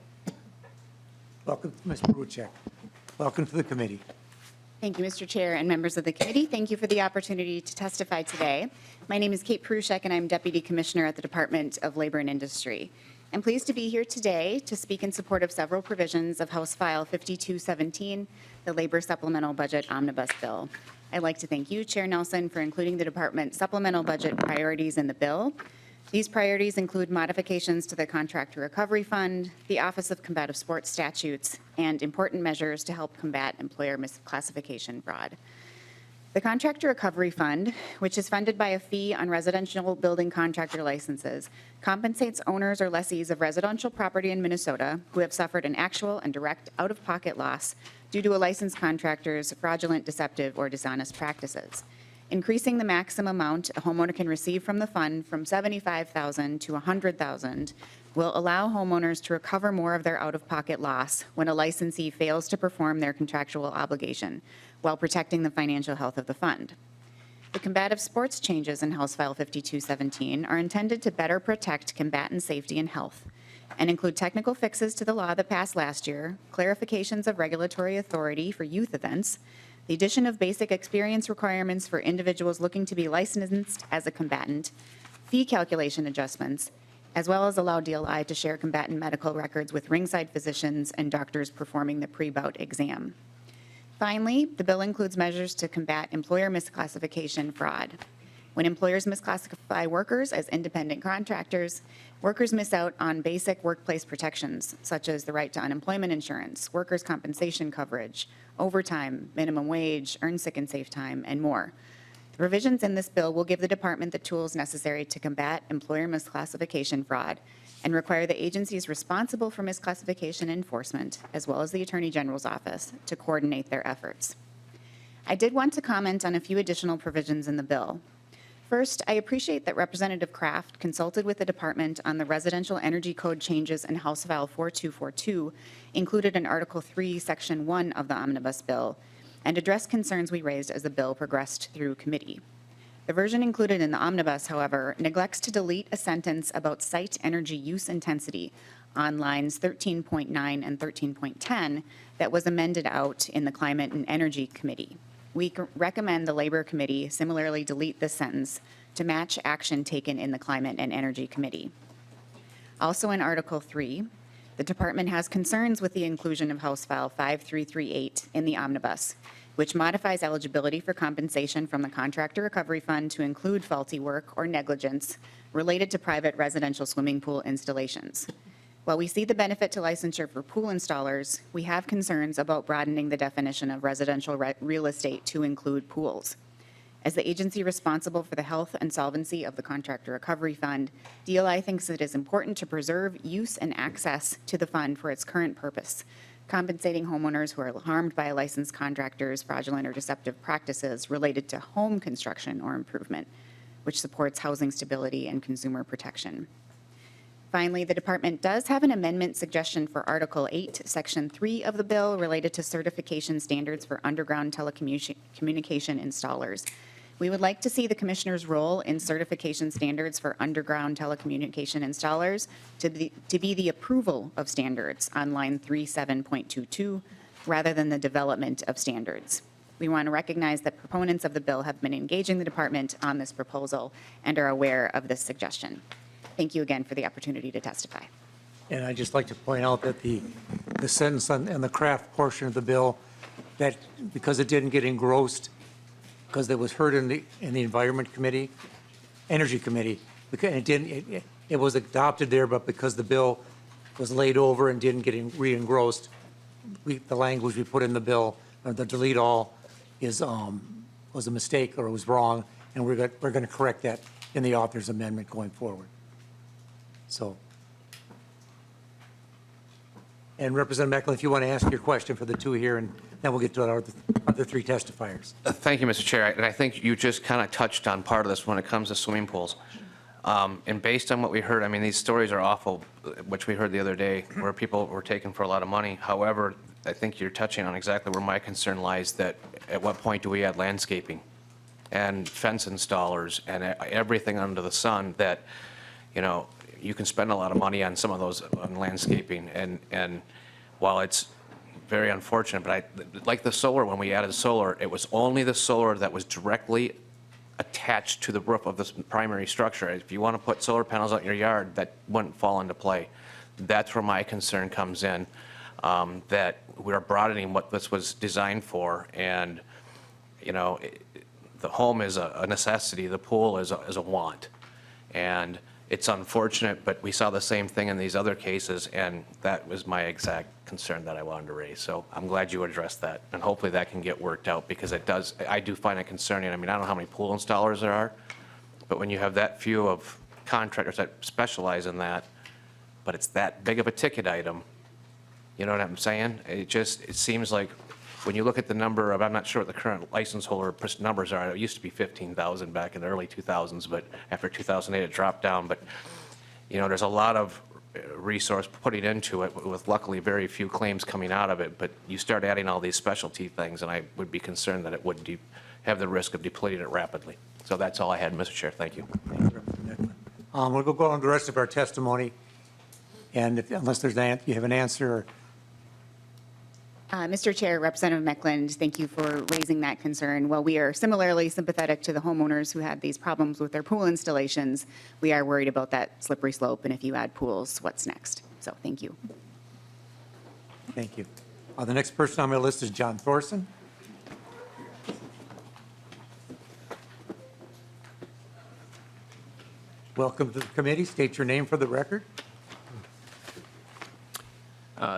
Welcome, Ms. Peruchek. Welcome to the committee. Thank you, Mr. Chair and members of the committee. Thank you for the opportunity to testify today. My name is Kate Peruchek, and I'm Deputy Commissioner at the Department of Labor and Industry. I'm pleased to be here today to speak in support of several provisions of House File 5217, the Labor Supplemental Budget Omnibus Bill. I'd like to thank you, Chair Nelson, for including the department's supplemental budget priorities in the bill. These priorities include modifications to the Contractor Recovery Fund, the Office of Combative Sports Statutes, and important measures to help combat employer misclassification fraud. The Contractor Recovery Fund, which is funded by a fee on residential building contractor licenses, compensates owners or lessees of residential property in Minnesota who have suffered an actual and direct out-of-pocket loss due to a licensed contractor's fraudulent, deceptive, or dishonest practices. Increasing the maximum amount a homeowner can receive from the fund from $75,000 to $100,000 will allow homeowners to recover more of their out-of-pocket loss when a licensee fails to perform their contractual obligation, while protecting the financial health of the fund. The combative sports changes in House File 5217 are intended to better protect combatant safety and health, and include technical fixes to the law that passed last year, clarifications of regulatory authority for youth events, the addition of basic experience requirements for individuals looking to be licensed as a combatant, fee calculation adjustments, as well as allow DLI to share combatant medical records with ringside physicians and doctors performing the pre-bout exam. Finally, the bill includes measures to combat employer misclassification fraud. When employers misclassify workers as independent contractors, workers miss out on basic workplace protections, such as the right to unemployment insurance, workers' compensation coverage, overtime, minimum wage, earned sick and safe time, and more. The provisions in this bill will give the department the tools necessary to combat employer misclassification fraud and require the agencies responsible for misclassification enforcement, as well as the Attorney General's office, to coordinate their efforts. I did want to comment on a few additional provisions in the bill. First, I appreciate that Representative Kraft consulted with the department on the residential energy code changes in House File 4242, included in Article 3, Section 1 of the omnibus bill, and addressed concerns we raised as the bill progressed through committee. The version included in the omnibus, however, neglects to delete a sentence about site energy use intensity on lines 13.9 and 13.10 that was amended out in the Climate and Energy Committee. We recommend the Labor Committee similarly delete this sentence to match action taken in the Climate and Energy Committee. Also in Article 3, the department has concerns with the inclusion of House File 5338 in the omnibus, which modifies eligibility for compensation from the Contractor Recovery Fund to include faulty work or negligence related to private residential swimming pool installations. While we see the benefit to licensure for pool installers, we have concerns about broadening the definition of residential real estate to include pools. As the agency responsible for the health and solvency of the Contractor Recovery Fund, DLI thinks it is important to preserve use and access to the fund for its current purpose, compensating homeowners who are harmed by a licensed contractor's fraudulent or deceptive practices related to home construction or improvement, which supports housing stability and consumer protection. Finally, the department does have an amendment suggestion for Article 8, Section 3 of the bill related to certification standards for underground telecommunication installers. We would like to see the commissioner's role in certification standards for underground telecommunication installers to be the approval of standards on line 37.22 rather than the development of standards. We want to recognize that proponents of the bill have been engaging the department on this proposal and are aware of this suggestion. Thank you again for the opportunity to testify. And I'd just like to point out that the sentence on the craft portion of the bill, that because it didn't get engrossed, because it was heard in the Environment Committee, Energy Committee, because it was adopted there, but because the bill was laid over and didn't get re-engrossed, the language we put in the bill, the delete all, was a mistake or was wrong, and we're going to correct that in the author's amendment going forward. So, and Representative Mecklin, if you want to ask your question for the two here, and then we'll get to our other three testifiers. Thank you, Mr. Chair. And I think you just kind of touched on part of this when it comes to swimming pools. And based on what we heard, I mean, these stories are awful, which we heard the other day, where people were taken for a lot of money. However, I think you're touching on exactly where my concern lies, that at what point do we add landscaping and fence installers and everything under the sun that, you know, you can spend a lot of money on some of those on landscaping. And while it's very unfortunate, but like the solar, when we added solar, it was only the solar that was directly attached to the roof of this primary structure. If you want to put solar panels out in your yard, that wouldn't fall into play. That's where my concern comes in, that we're broadening what this was designed for. And, you know, the home is a necessity, the pool is a want. And it's unfortunate, but we saw the same thing in these other cases, and that was my exact concern that I wanted to raise. So I'm glad you addressed that, and hopefully that can get worked out, because it does, I do find it concerning. I mean, I don't know how many pool installers there are, but when you have that few of contractors that specialize in that, but it's that big of a ticket item, you know what I'm saying? It seems like when you look at the number of, I'm not sure what the current license holder numbers are. It used to be 15,000 back in the early 2000s, but after 2008 it dropped down. But, you know, there's a lot of resource putting into it, with luckily very few claims coming out of it. But you start adding all these specialty things, and I would be concerned that it would have the risk of depleting it rapidly. So that's all I had, Mr. Chair. Thank you. Thank you, Representative Mecklin. We'll go on the rest of our testimony, and unless you have an answer. Mr. Chair, Representative Mecklin, thank you for raising that concern. While we are similarly sympathetic to the homeowners who had these problems with their pool installations, we are worried about that slippery slope, and if you add pools, what's next? So thank you. Thank you. The next person on my list is John Thorson. Welcome to the committee. State your name for the record.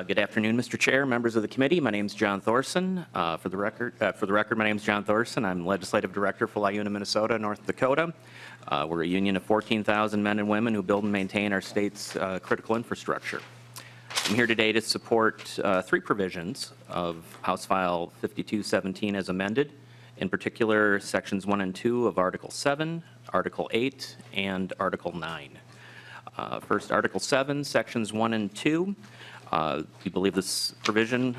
Good afternoon, Mr. Chair, members of the committee. My name is John Thorson. For the record, my name is John Thorson. I'm Legislative Director for LIUNA, Minnesota, North Dakota. We're a union of 14,000 men and women who build and maintain our state's critical infrastructure. I'm here today to support three provisions of House File 5217 as amended, in particular Sections 1 and 2 of Article 7, Article 8, and Article 9. First, Article 7, Sections 1 and 2. We believe this provision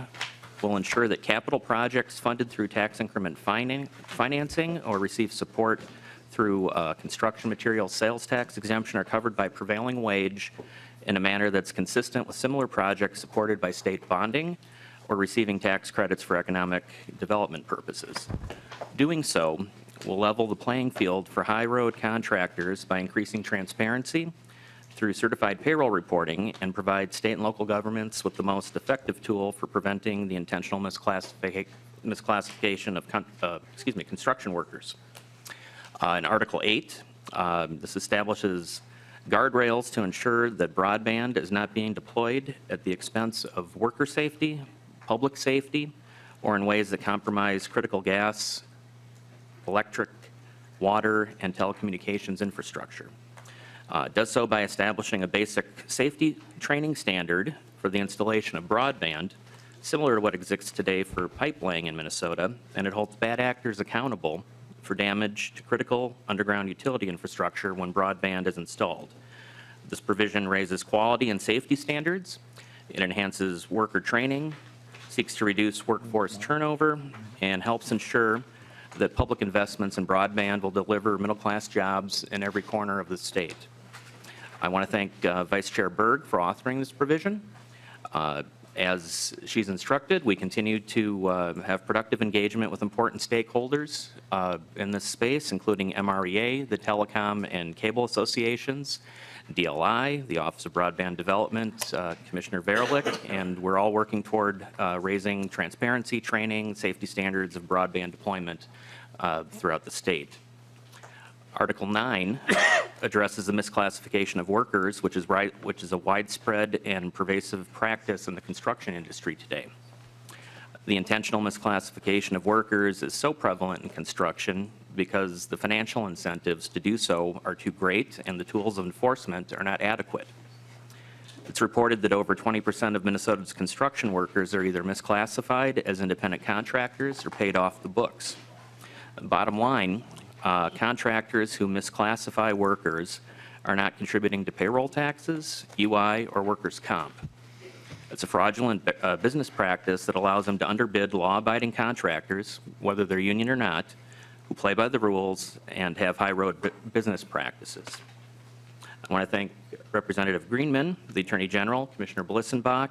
will ensure that capital projects funded through tax increment financing or receive support through construction material sales tax exemption are covered by prevailing wage in a manner that's consistent with similar projects supported by state bonding or receiving tax credits for economic development purposes. Doing so will level the playing field for high road contractors by increasing transparency through certified payroll reporting, and provide state and local governments with the most effective tool for preventing the intentional misclassification of construction workers. In Article 8, this establishes guardrails to ensure that broadband is not being deployed at the expense of worker safety, public safety, or in ways that compromise critical gas, electric, water, and telecommunications infrastructure. It does so by establishing a basic safety training standard for the installation of broadband, similar to what exists today for pipe laying in Minnesota, and it holds bad actors accountable for damage to critical underground utility infrastructure when broadband is installed. This provision raises quality and safety standards. It enhances worker training, seeks to reduce workforce turnover, and helps ensure that public investments in broadband will deliver middle-class jobs in every corner of the state. I want to thank Vice Chair Berg for authoring this provision. As she's instructed, we continue to have productive engagement with important stakeholders in this space, including MREA, the Telecom and Cable Associations, DLI, the Office of Broadband Development, Commissioner Verlick, and we're all working toward raising transparency, training, safety standards of broadband deployment throughout the state. Article 9 addresses the misclassification of workers, which is a widespread and pervasive practice in the construction industry today. The intentional misclassification of workers is so prevalent in construction because the financial incentives to do so are too great and the tools of enforcement are not adequate. It's reported that over 20% of Minnesota's construction workers are either misclassified as independent contractors or paid off the books. Bottom line, contractors who misclassify workers are not contributing to payroll taxes, UI, or workers' comp. It's a fraudulent business practice that allows them to underbid law-abiding contractors, whether they're union or not, who play by the rules and have high-road business practices. I want to thank Representative Greenman, the Attorney General, Commissioner Blissenbach,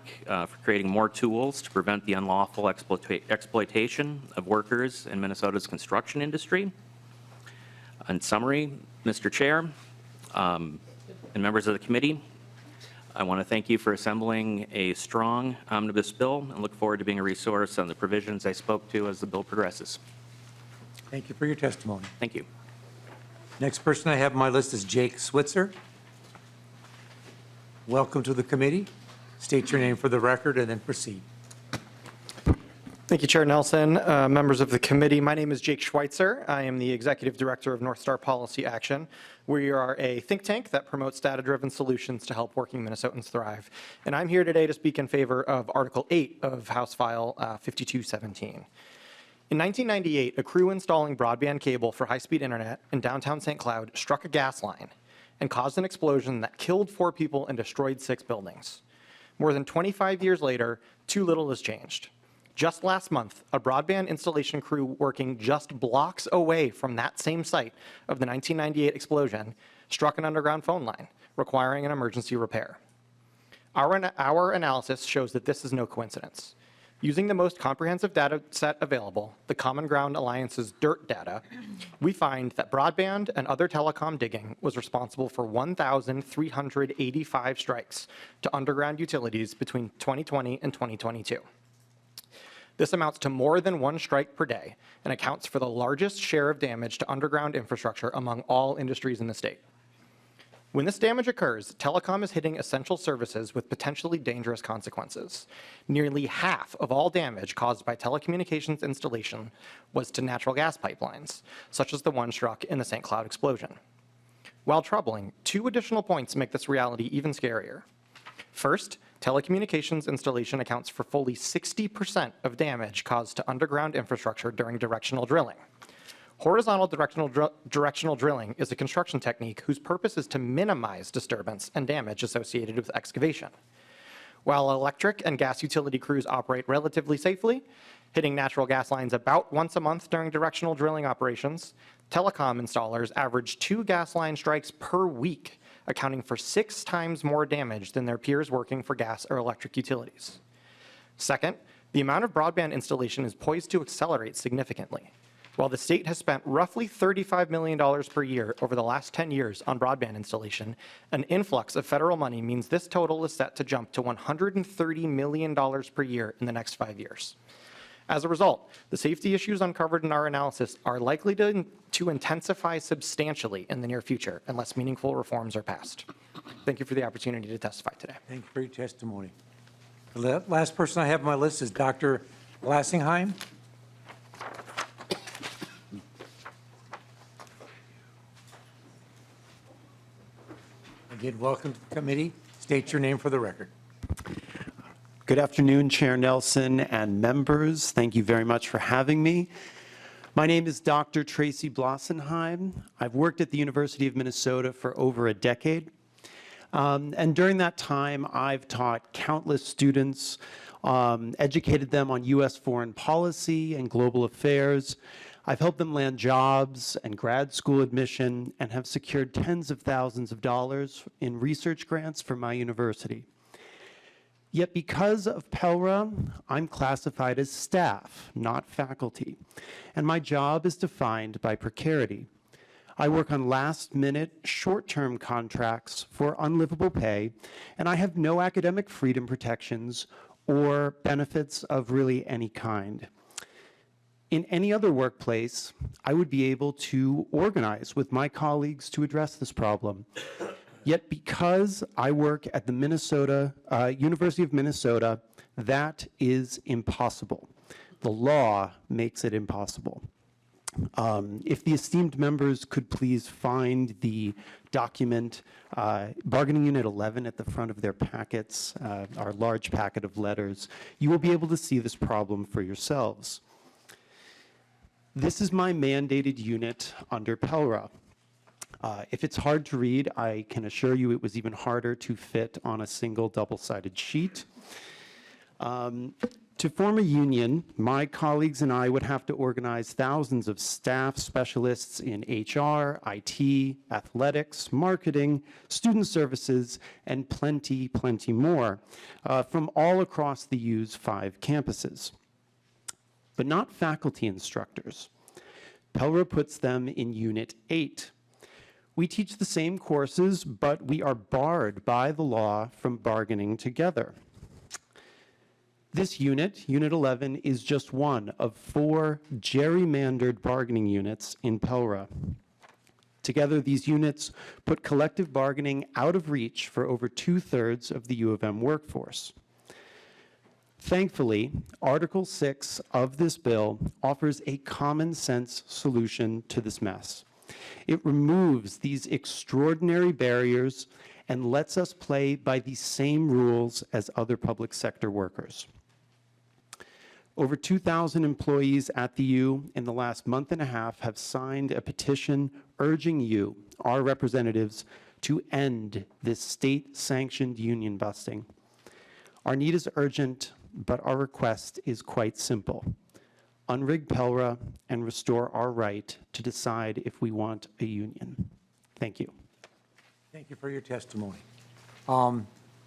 for creating more tools to prevent the unlawful exploitation of workers in Minnesota's construction industry. In summary, Mr. Chair and members of the committee, I want to thank you for assembling a strong omnibus bill and look forward to being a resource on the provisions I spoke to as the bill progresses. Thank you for your testimony. Thank you. Next person I have on my list is Jake Switzer. Welcome to the committee. State your name for the record and then proceed. Thank you, Chair Nelson. Members of the committee, my name is Jake Schweitzer. I am the Executive Director of North Star Policy Action. We are a think tank that promotes data-driven solutions to help working Minnesotans thrive. And I'm here today to speak in favor of Article 8 of House File 5217. In 1998, a crew installing broadband cable for high-speed internet in downtown St. Cloud struck a gas line and caused an explosion that killed 4 people and destroyed 6 buildings. More than 25 years later, too little has changed. Just last month, a broadband installation crew working just blocks away from that same site of the 1998 explosion struck an underground phone line, requiring an emergency repair. Our analysis shows that this is no coincidence. Using the most comprehensive data set available, the Common Ground Alliance's DIRT data, we find that broadband and other telecom digging was responsible for 1,385 strikes to underground utilities between 2020 and 2022. This amounts to more than 1 strike per day and accounts for the largest share of damage to underground infrastructure among all industries in the state. When this damage occurs, telecom is hitting essential services with potentially dangerous consequences. Nearly half of all damage caused by telecommunications installation was to natural gas pipelines, such as the one struck in the St. Cloud explosion. While troubling, 2 additional points make this reality even scarier. First, telecommunications installation accounts for fully 60% of damage caused to underground infrastructure during directional drilling. Horizontal directional drilling is a construction technique whose purpose is to minimize disturbance and damage associated with excavation. While electric and gas utility crews operate relatively safely, hitting natural gas lines about once a month during directional drilling operations, telecom installers average 2 gas line strikes per week, accounting for 6 times more damage than their peers working for gas or electric utilities. Second, the amount of broadband installation is poised to accelerate significantly. While the state has spent roughly $35 million per year over the last 10 years on broadband installation, an influx of federal money means this total is set to jump to $130 million per year in the next 5 years. As a result, the safety issues uncovered in our analysis are likely to intensify substantially in the near future unless meaningful reforms are passed. Thank you for the opportunity to testify today. Thank you for your testimony. The last person I have on my list is Dr. Glassingheim. Again, welcome to the committee. State your name for the record. Good afternoon, Chair Nelson and members. Thank you very much for having me. My name is Dr. Tracy Blossenheim. I've worked at the University of Minnesota for over a decade. And during that time, I've taught countless students, educated them on U.S. foreign policy and global affairs. I've helped them land jobs and grad school admission and have secured tens of thousands of dollars in research grants for my university. Yet because of PELRA, I'm classified as staff, not faculty, and my job is defined by precarity. I work on last-minute, short-term contracts for unlivable pay, and I have no academic freedom protections or benefits of really any kind. In any other workplace, I would be able to organize with my colleagues to address this problem. Yet because I work at the University of Minnesota, that is impossible. The law makes it impossible. If the esteemed members could please find the document, Bargaining Unit 11 at the front of their packets, our large packet of letters, you will be able to see this problem for yourselves. This is my mandated unit under PELRA. If it's hard to read, I can assure you it was even harder to fit on a single double-sided sheet. To form a union, my colleagues and I would have to organize thousands of staff specialists in HR, IT, athletics, marketing, student services, and plenty more from all across the U's 5 campuses. But not faculty instructors. PELRA puts them in Unit 8. We teach the same courses, but we are barred by the law from bargaining together. This unit, Unit 11, is just one of 4 gerrymandered bargaining units in PELRA. Together, these units put collective bargaining out of reach for over 2/3 of the U of M workforce. Thankfully, Article 6 of this bill offers a common sense solution to this mess. It removes these extraordinary barriers and lets us play by the same rules as other public sector workers. Over 2,000 employees at the U in the last month and a half have signed a petition urging you, our representatives, to end this state-sanctioned union busting. Our need is urgent, but our request is quite simple. Unrig PELRA and restore our right to decide if we want a union. Thank you. Thank you for your testimony.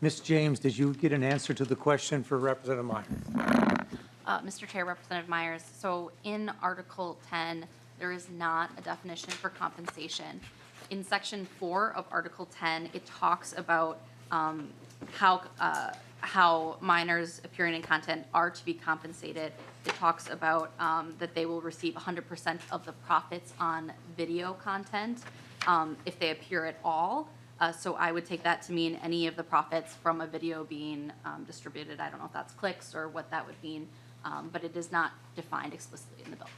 Ms. James, did you get an answer to the question for Representative Myers? Mr. Chair, Representative Myers, so in Article 10, there is not a definition for compensation. In Section 4 of Article 10, it talks about how minors appearing in content are to be compensated. It talks about that they will receive 100% of the profits on video content if they appear at all. So I would take that to mean any of the profits from a video being distributed. I don't know if that's clicks or what that would mean, but it is not defined explicitly in the bill.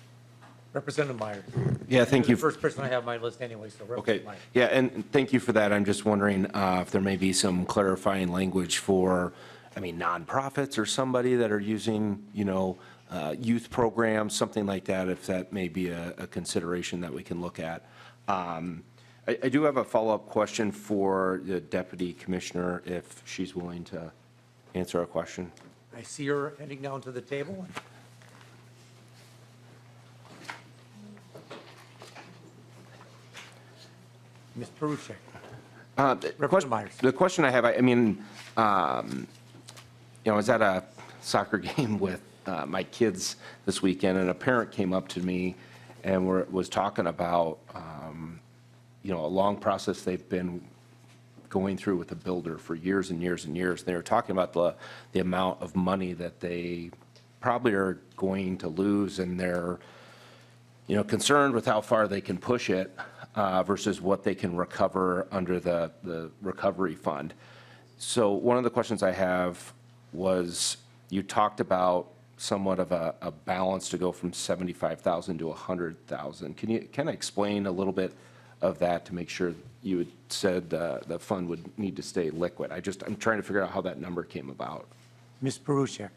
Representative Myers. Yeah, thank You're you. the first person I have on my list anyway, so Okay, Representative Myers. yeah, and thank you for that. I'm just wondering if there may be some clarifying language for, nonprofits or somebody that are using, youth programs, something like that, if that may be a consideration that we can look at. I do have a follow-up question for the Deputy Commissioner, if she's willing to answer a question. I see her heading down to the table. Ms. Perushek. Representative Myers. The question I have, I was at a soccer game with my kids this weekend, and a parent came up to me and was talking about, a long process they've been going through with the builder for years and years and years. They were talking about the amount of money that they probably are going to lose, and they're, concerned with how far they can push it versus what they can recover under the recovery fund. So one of the questions I have was, you talked about somewhat of a balance to go from 75,000 to 100,000. Can I explain a little bit of that to make sure, you had said the fund would need to stay liquid. I'm trying to figure out how that number came about. Ms. Parushek.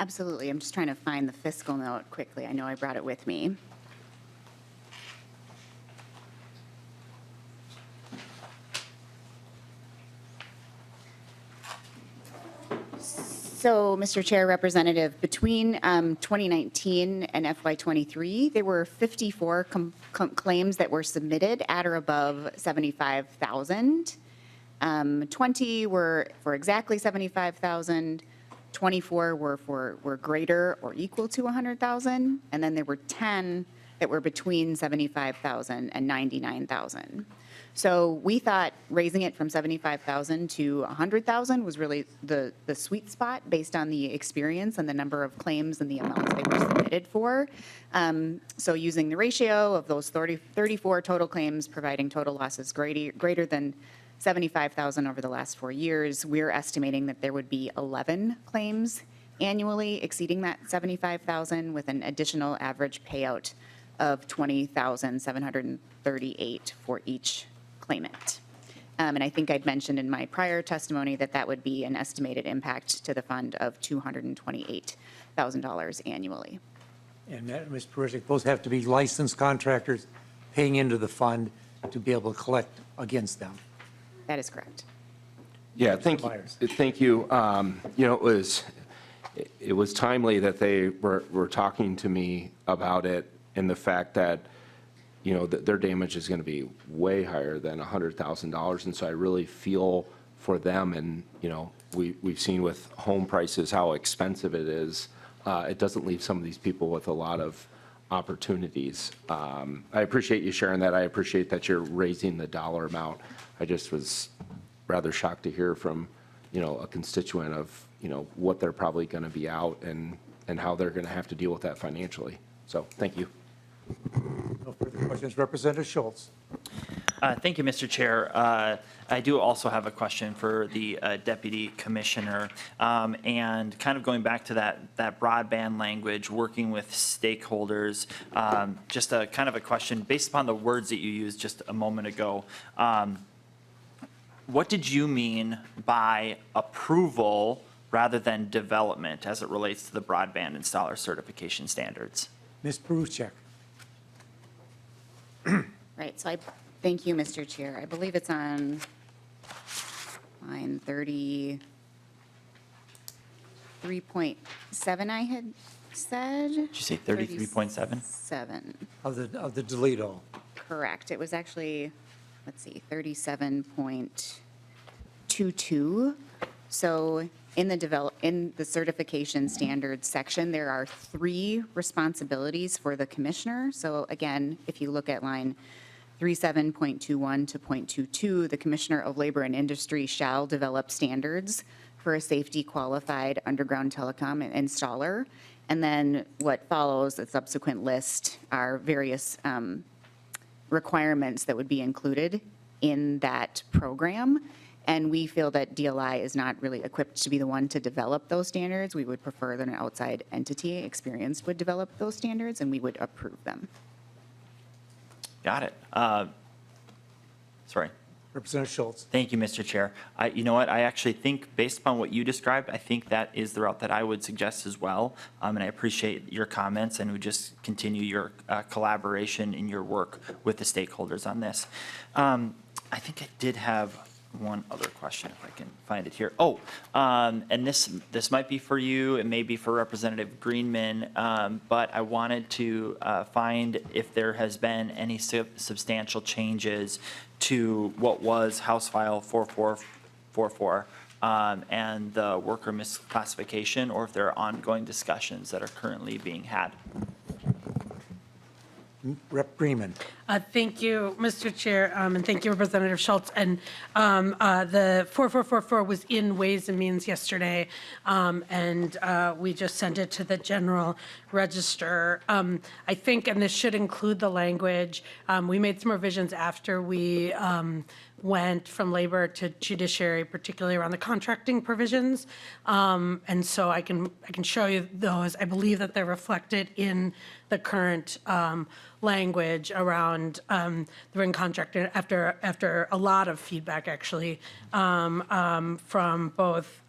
Absolutely. I'm just trying to find the fiscal note quickly. I know I brought it with me. So, Mr. Chair, Representative, between 2019 and FY23, there were 54 claims that were submitted at or above 75,000. 20 were for exactly 75,000. 24 were greater or equal to 100,000, and then there were 10 that were between 75,000 and 99,000. So we thought raising it from 75,000 to 100,000 was really the sweet spot based on the experience and the number of claims and the amounts they were submitted for. So using the ratio of those 34 total claims providing total losses greater than 75,000 over the last 4 years, we're estimating that there would be 11 claims annually exceeding that 75,000 with an additional average payout of $20,738 for each claimant. And I think I'd mentioned in my prior testimony that that would be an estimated impact to the fund of $228,000 annually. And that, Ms. Parushek, those have to be licensed contractors paying into the fund to be able to collect against them. That is correct. Yeah, thank you. Thank you. You know, it was timely that they were talking to me about it and the fact that, you know, that their damage is going to be way higher than $100,000. And so I really feel for them. And, you know, we've seen with home prices how expensive it is. It doesn't leave some of these people with a lot of opportunities. I appreciate you sharing that. I appreciate that you're raising the dollar amount. I just was rather shocked to hear from, you know, a constituent of, you know, what they're probably going to be out and how they're going to have to deal with that financially. So thank you. No further questions. Representative Schultz. Thank you, Mr. Chair. I do also have a question for the Deputy Commissioner. And kind of going back to that broadband language, working with stakeholders, just a kind of a question based upon the words that you used just a moment ago. What did you mean by approval rather than development as it relates to the broadband installer certification standards? Ms. Parushek. Right, so thank you, Mr. Chair. I believe it's on line 33.7 I had said. Did you say 33.7? 7. Of the delete all. Correct. It was actually, let's see, 37.22. So in the certification standards section, there are 3 responsibilities for the commissioner. So again, if you look at line 37.21 to .22, the Commissioner of Labor and Industry shall develop standards for a safety qualified underground telecom installer. And then what follows, the subsequent list, are various requirements that would be included in that program. And we feel that DLI is not really equipped to be the one to develop those standards. We would prefer that an outside entity experienced would develop those standards, and we would approve them. Got it. Sorry. Representative Schultz. Thank you, Mr. Chair. You know what? I actually think, based upon what you described, I think that is the route that I would suggest as well. And I appreciate your comments and would just continue your collaboration in your work with the stakeholders on this. I think I did have one other question, if I can find it here. Oh, and this might be for you, it may be for Representative Greenman, but I wanted to find if there has been any substantial changes to what was House File 4444 and the worker misclassification, or if there are ongoing discussions that are currently being had. Rep. Greenman. Thank you, Mr. Chair, and thank you, Representative Schultz. And the 4444 was in Ways and Means yesterday, and we just sent it to the General Register. I think, and this should include the language, we made some revisions after we went from labor to judiciary, particularly around the contracting provisions. And so I can show you those. I believe that they're reflected in the current language around the written contract after a lot of feedback, actually, from both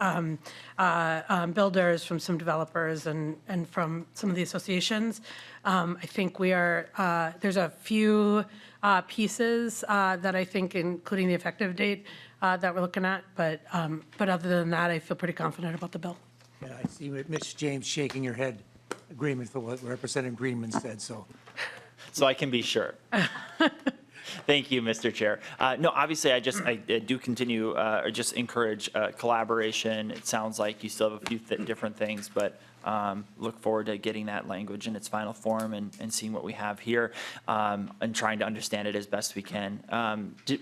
builders, from some developers, and from some of the associations. I think there's a few pieces that I think, including the effective date, that we're looking at, but other than that, I feel pretty confident about the bill. And I see Ms. James shaking your head, agreement for what Representative Greenman said, so. So I can be sure. Thank you, Mr. Chair. No, obviously, I do continue, or just encourage collaboration. It sounds like you still have a few different things, but look forward to getting that language in its final form and seeing what we have here, and trying to understand it as best we can.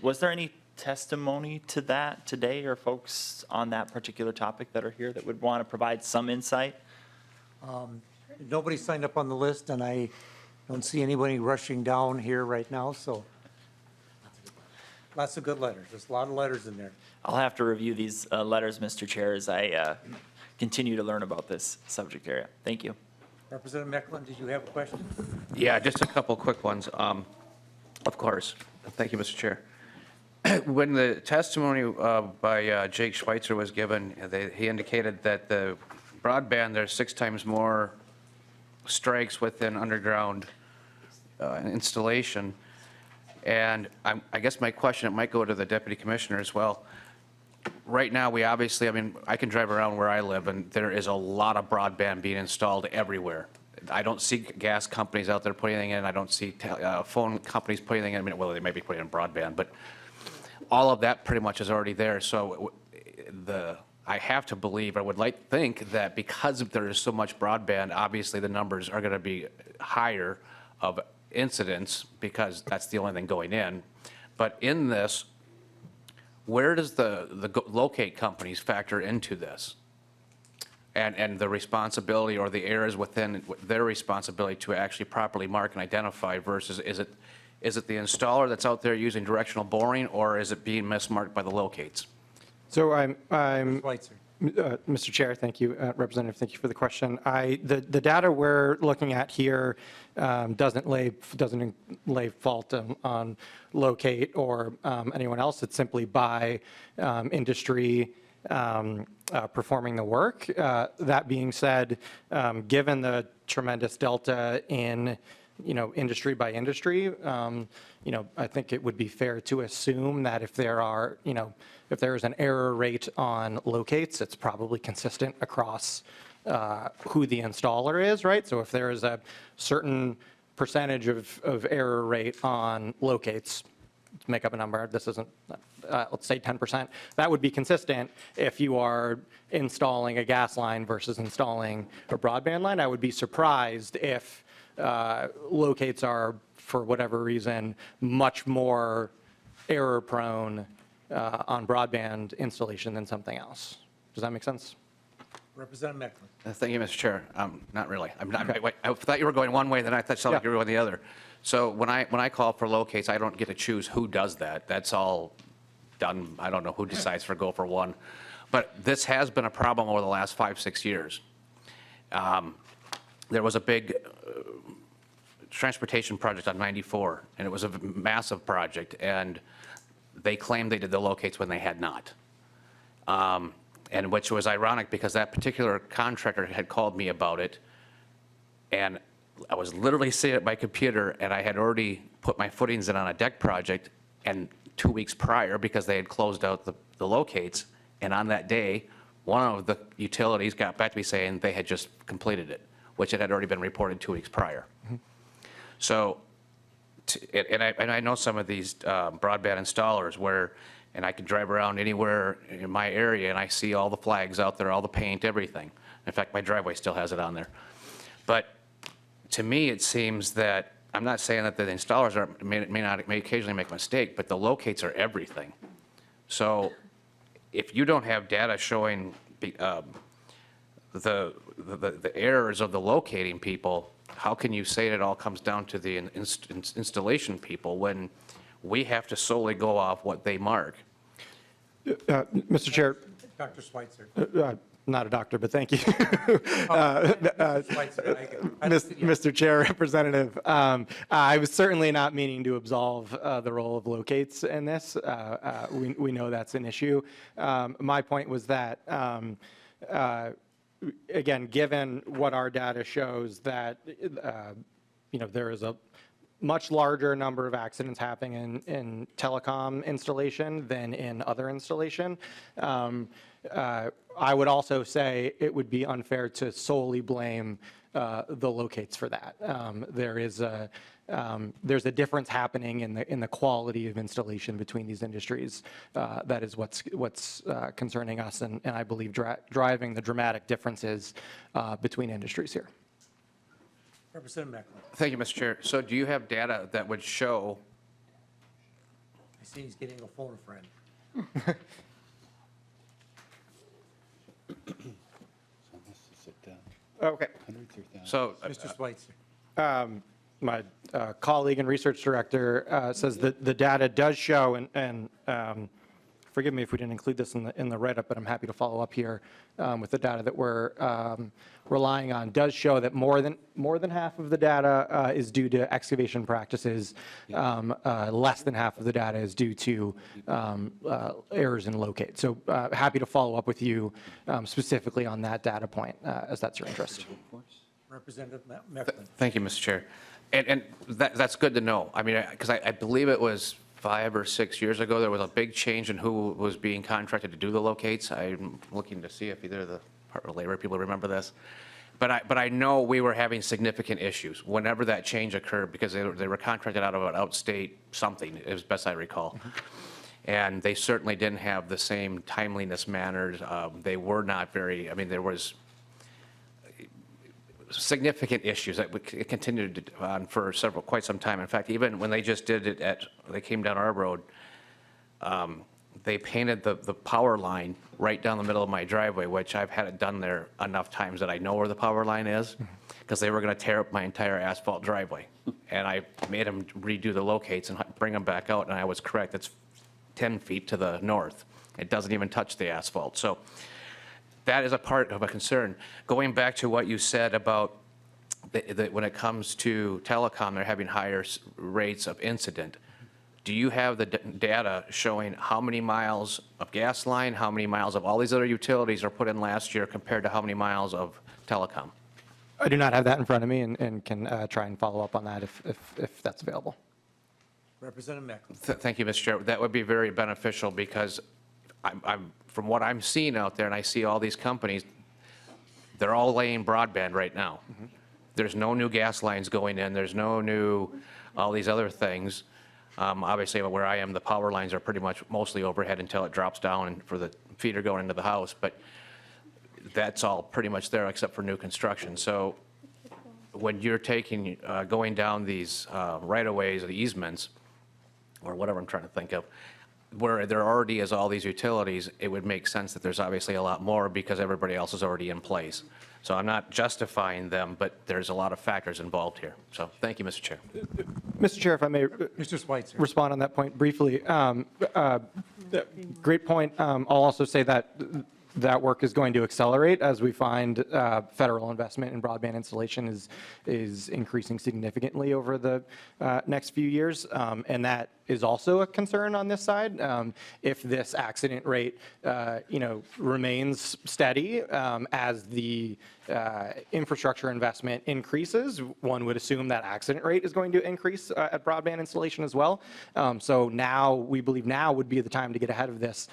Was there any testimony to that today, or folks on that particular topic that are here that would want to provide some insight? Nobody signed up on the list, and I don't see anybody rushing down here right now, so. Lots of good letters. There's a lot of letters in there. I'll have to review these letters, Mr. Chair, as I continue to learn about this subject area. Thank you. Representative Mecklen, did you have a question? Yeah, just a couple quick ones. Of course. Thank you, Mr. Chair. When the testimony by Jake Schweitzer was given, he indicated that the broadband, there's 6 times more strikes within underground installation. And I guess my question, it might go to the deputy commissioner as well. Right now, we obviously, I mean, I can drive around where I live, and there is a lot of broadband being installed everywhere. I don't see gas companies out there putting anything in. I don't see phone companies putting anything in. I mean, well, they may be putting in broadband, but all of that pretty much is already there. So I have to believe, I would like to think that because there is so much broadband, obviously the numbers are going to be higher of incidents because that's the only thing going in. But in this, where does the locate companies factor into this? And the responsibility or the errors within their responsibility to actually properly mark and identify versus is it the installer that's out there using directional boring, or is it being mismarked by the locates? So Schweitzer. Mr. Chair, thank you. Representative, thank you for the question. The data we're looking at here doesn't lay fault on locate or anyone else. It's simply by industry performing the work. That being said, given the tremendous delta in industry by industry, I think it would be fair to assume that if there is an error rate on locates, it's probably consistent across who the installer is, right? So if there is a certain percentage of error rate on locates, to make up a number, this isn't, let's say 10%, that would be consistent if you are installing a gas line versus installing a broadband line. I would be surprised if locates are, for whatever reason, much more error prone on broadband installation than something else. Does that make sense? Representative Mecklen. Thank you, Mr. Chair. Not really. I thought you were going one way, then I thought you were going the other. So when I call for locates, I don't get to choose who does that. That's all done. I don't know who decides for go for one. But this has been a problem over the last 5-6 years. There was a big transportation project on 94, and it was a massive project, and they claimed they did the locates when they had not. And which was ironic because that particular contractor had called me about it, and I was literally sitting at my computer, and I had already put my footings in on a deck project, and 2 weeks prior, because they had closed out the locates, and on that day, one of the utilities got back to me saying they had just completed it, which it had already been reported 2 weeks prior. Mm-hmm. So, and I know some of these broadband installers where, and I can drive around anywhere in my area and I see all the flags out there, all the paint, everything. In fact, my driveway still has it on there. But to me, it seems that, I'm not saying that the installers may occasionally make a mistake, but the locates are everything. So if you don't have data showing the errors of the locating people, how can you say it all comes down to the installation people when we have to solely go off what they mark? Mr. Chair. Dr. Schweitzer. not a doctor, but thank you. Mr. Chair, Representative, I was certainly not meaning to absolve the role of locates in this. We know that's an issue. My point was that, again, given what our data shows that, there is a much larger number of accidents happening in telecom installation than in other installation. I would also say it would be unfair to solely blame the locates for that. There's a difference happening in the quality of installation between these industries. That is what's concerning us, and I believe driving the dramatic differences between industries here. Representative Mecklen. Thank you, Mr. Chair. So do you have data that would show, I see he's getting a phone a friend. Okay. so, Mr. Schweitzer. My colleague and research director says that the data does show, and forgive me if we didn't include this in the write-up, but I'm happy to follow up here with the data that we're relying on, does show that more than half of the data is due to excavation practices. Less than half of the data is due to errors in locate. So happy to follow up with you specifically on that data point, as that's your interest. Representative Mecklen. thank you, Mr. Chair. And that's good to know. I mean, because I believe it was 5 or 6 years ago, there was a big change in who was being contracted to do the locates. I'm looking to see if either of the Department of Labor people remember this. But I know we were having significant issues whenever that change occurred because they were contracted out of an outstate something, as best I recall. And they certainly didn't have the same timeliness manners. They were not very, I mean, there was significant issues that continued on for quite some time. In fact, even when they just did it they came down our road, they painted the power line right down the middle of my driveway, which I've had it done there enough times that I know where the power line is, because they were going to tear up my entire asphalt driveway. And I made them redo the locates and bring them back out, and I was correct. It's 10 feet to the north. It doesn't even touch the asphalt. So that is a part of a concern. Going back to what you said about when it comes to telecom, they're having higher rates of incident. Do you have the data showing how many miles of gas line, how many miles of all these other utilities are put in last year compared to how many miles of telecom? I do not have that in front of me and can try and follow up on that if that's available. Representative Mecklen. Thank you, Mr. Chair. That would be very beneficial because I'm from what I'm seeing out there, and I see all these companies, they're all laying broadband right now. There's no new gas lines going in. There's no new, all these other things. Obviously, where I am, the power lines are pretty much mostly overhead until it drops down and for the feeder going into the house. But that's all pretty much there except for new construction. So when you're going down these right-of-ways or the easements, or whatever I'm trying to think of, where there already is all these utilities, it would make sense that there's obviously a lot more because everybody else is already in place. So I'm not justifying them, but there's a lot of factors involved here. So thank you, Mr. Chair. Mr. Chair, if I may Mr. Schweitzer. respond on that point briefly. Great point. I'll also say that that work is going to accelerate as we find federal investment in broadband installation is increasing significantly over the next few years. And that is also a concern on this side. If this accident rate, remains steady as the infrastructure investment increases, one would assume that accident rate is going to increase at broadband installation as well. So now, we believe now would be the time to get ahead of this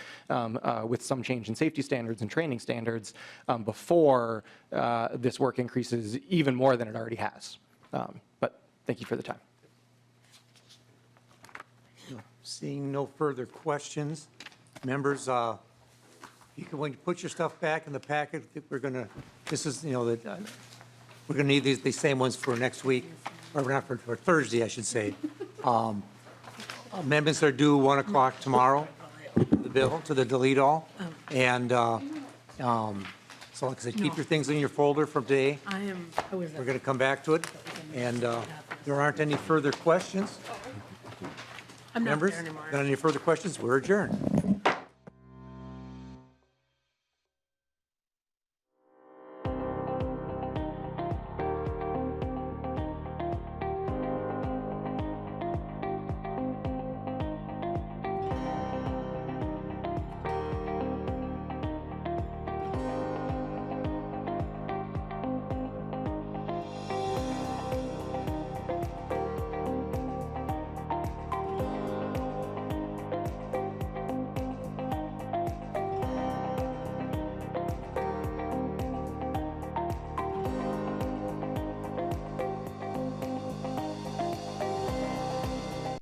with some change in safety standards and training standards before this work increases even more than it already has. But thank you for the time. Seeing no further questions, members, when you put your stuff back in the packet, we're going to, we're going to need these same ones for next week, or not for Thursday, I should say. Amendments are due 1 o'clock tomorrow, the bill, to the delete all. And so like I said, keep your things in your folder from today. We're going to come back to it. And there aren't any further questions. I'm not Members, there anymore. got any further questions? We're adjourned.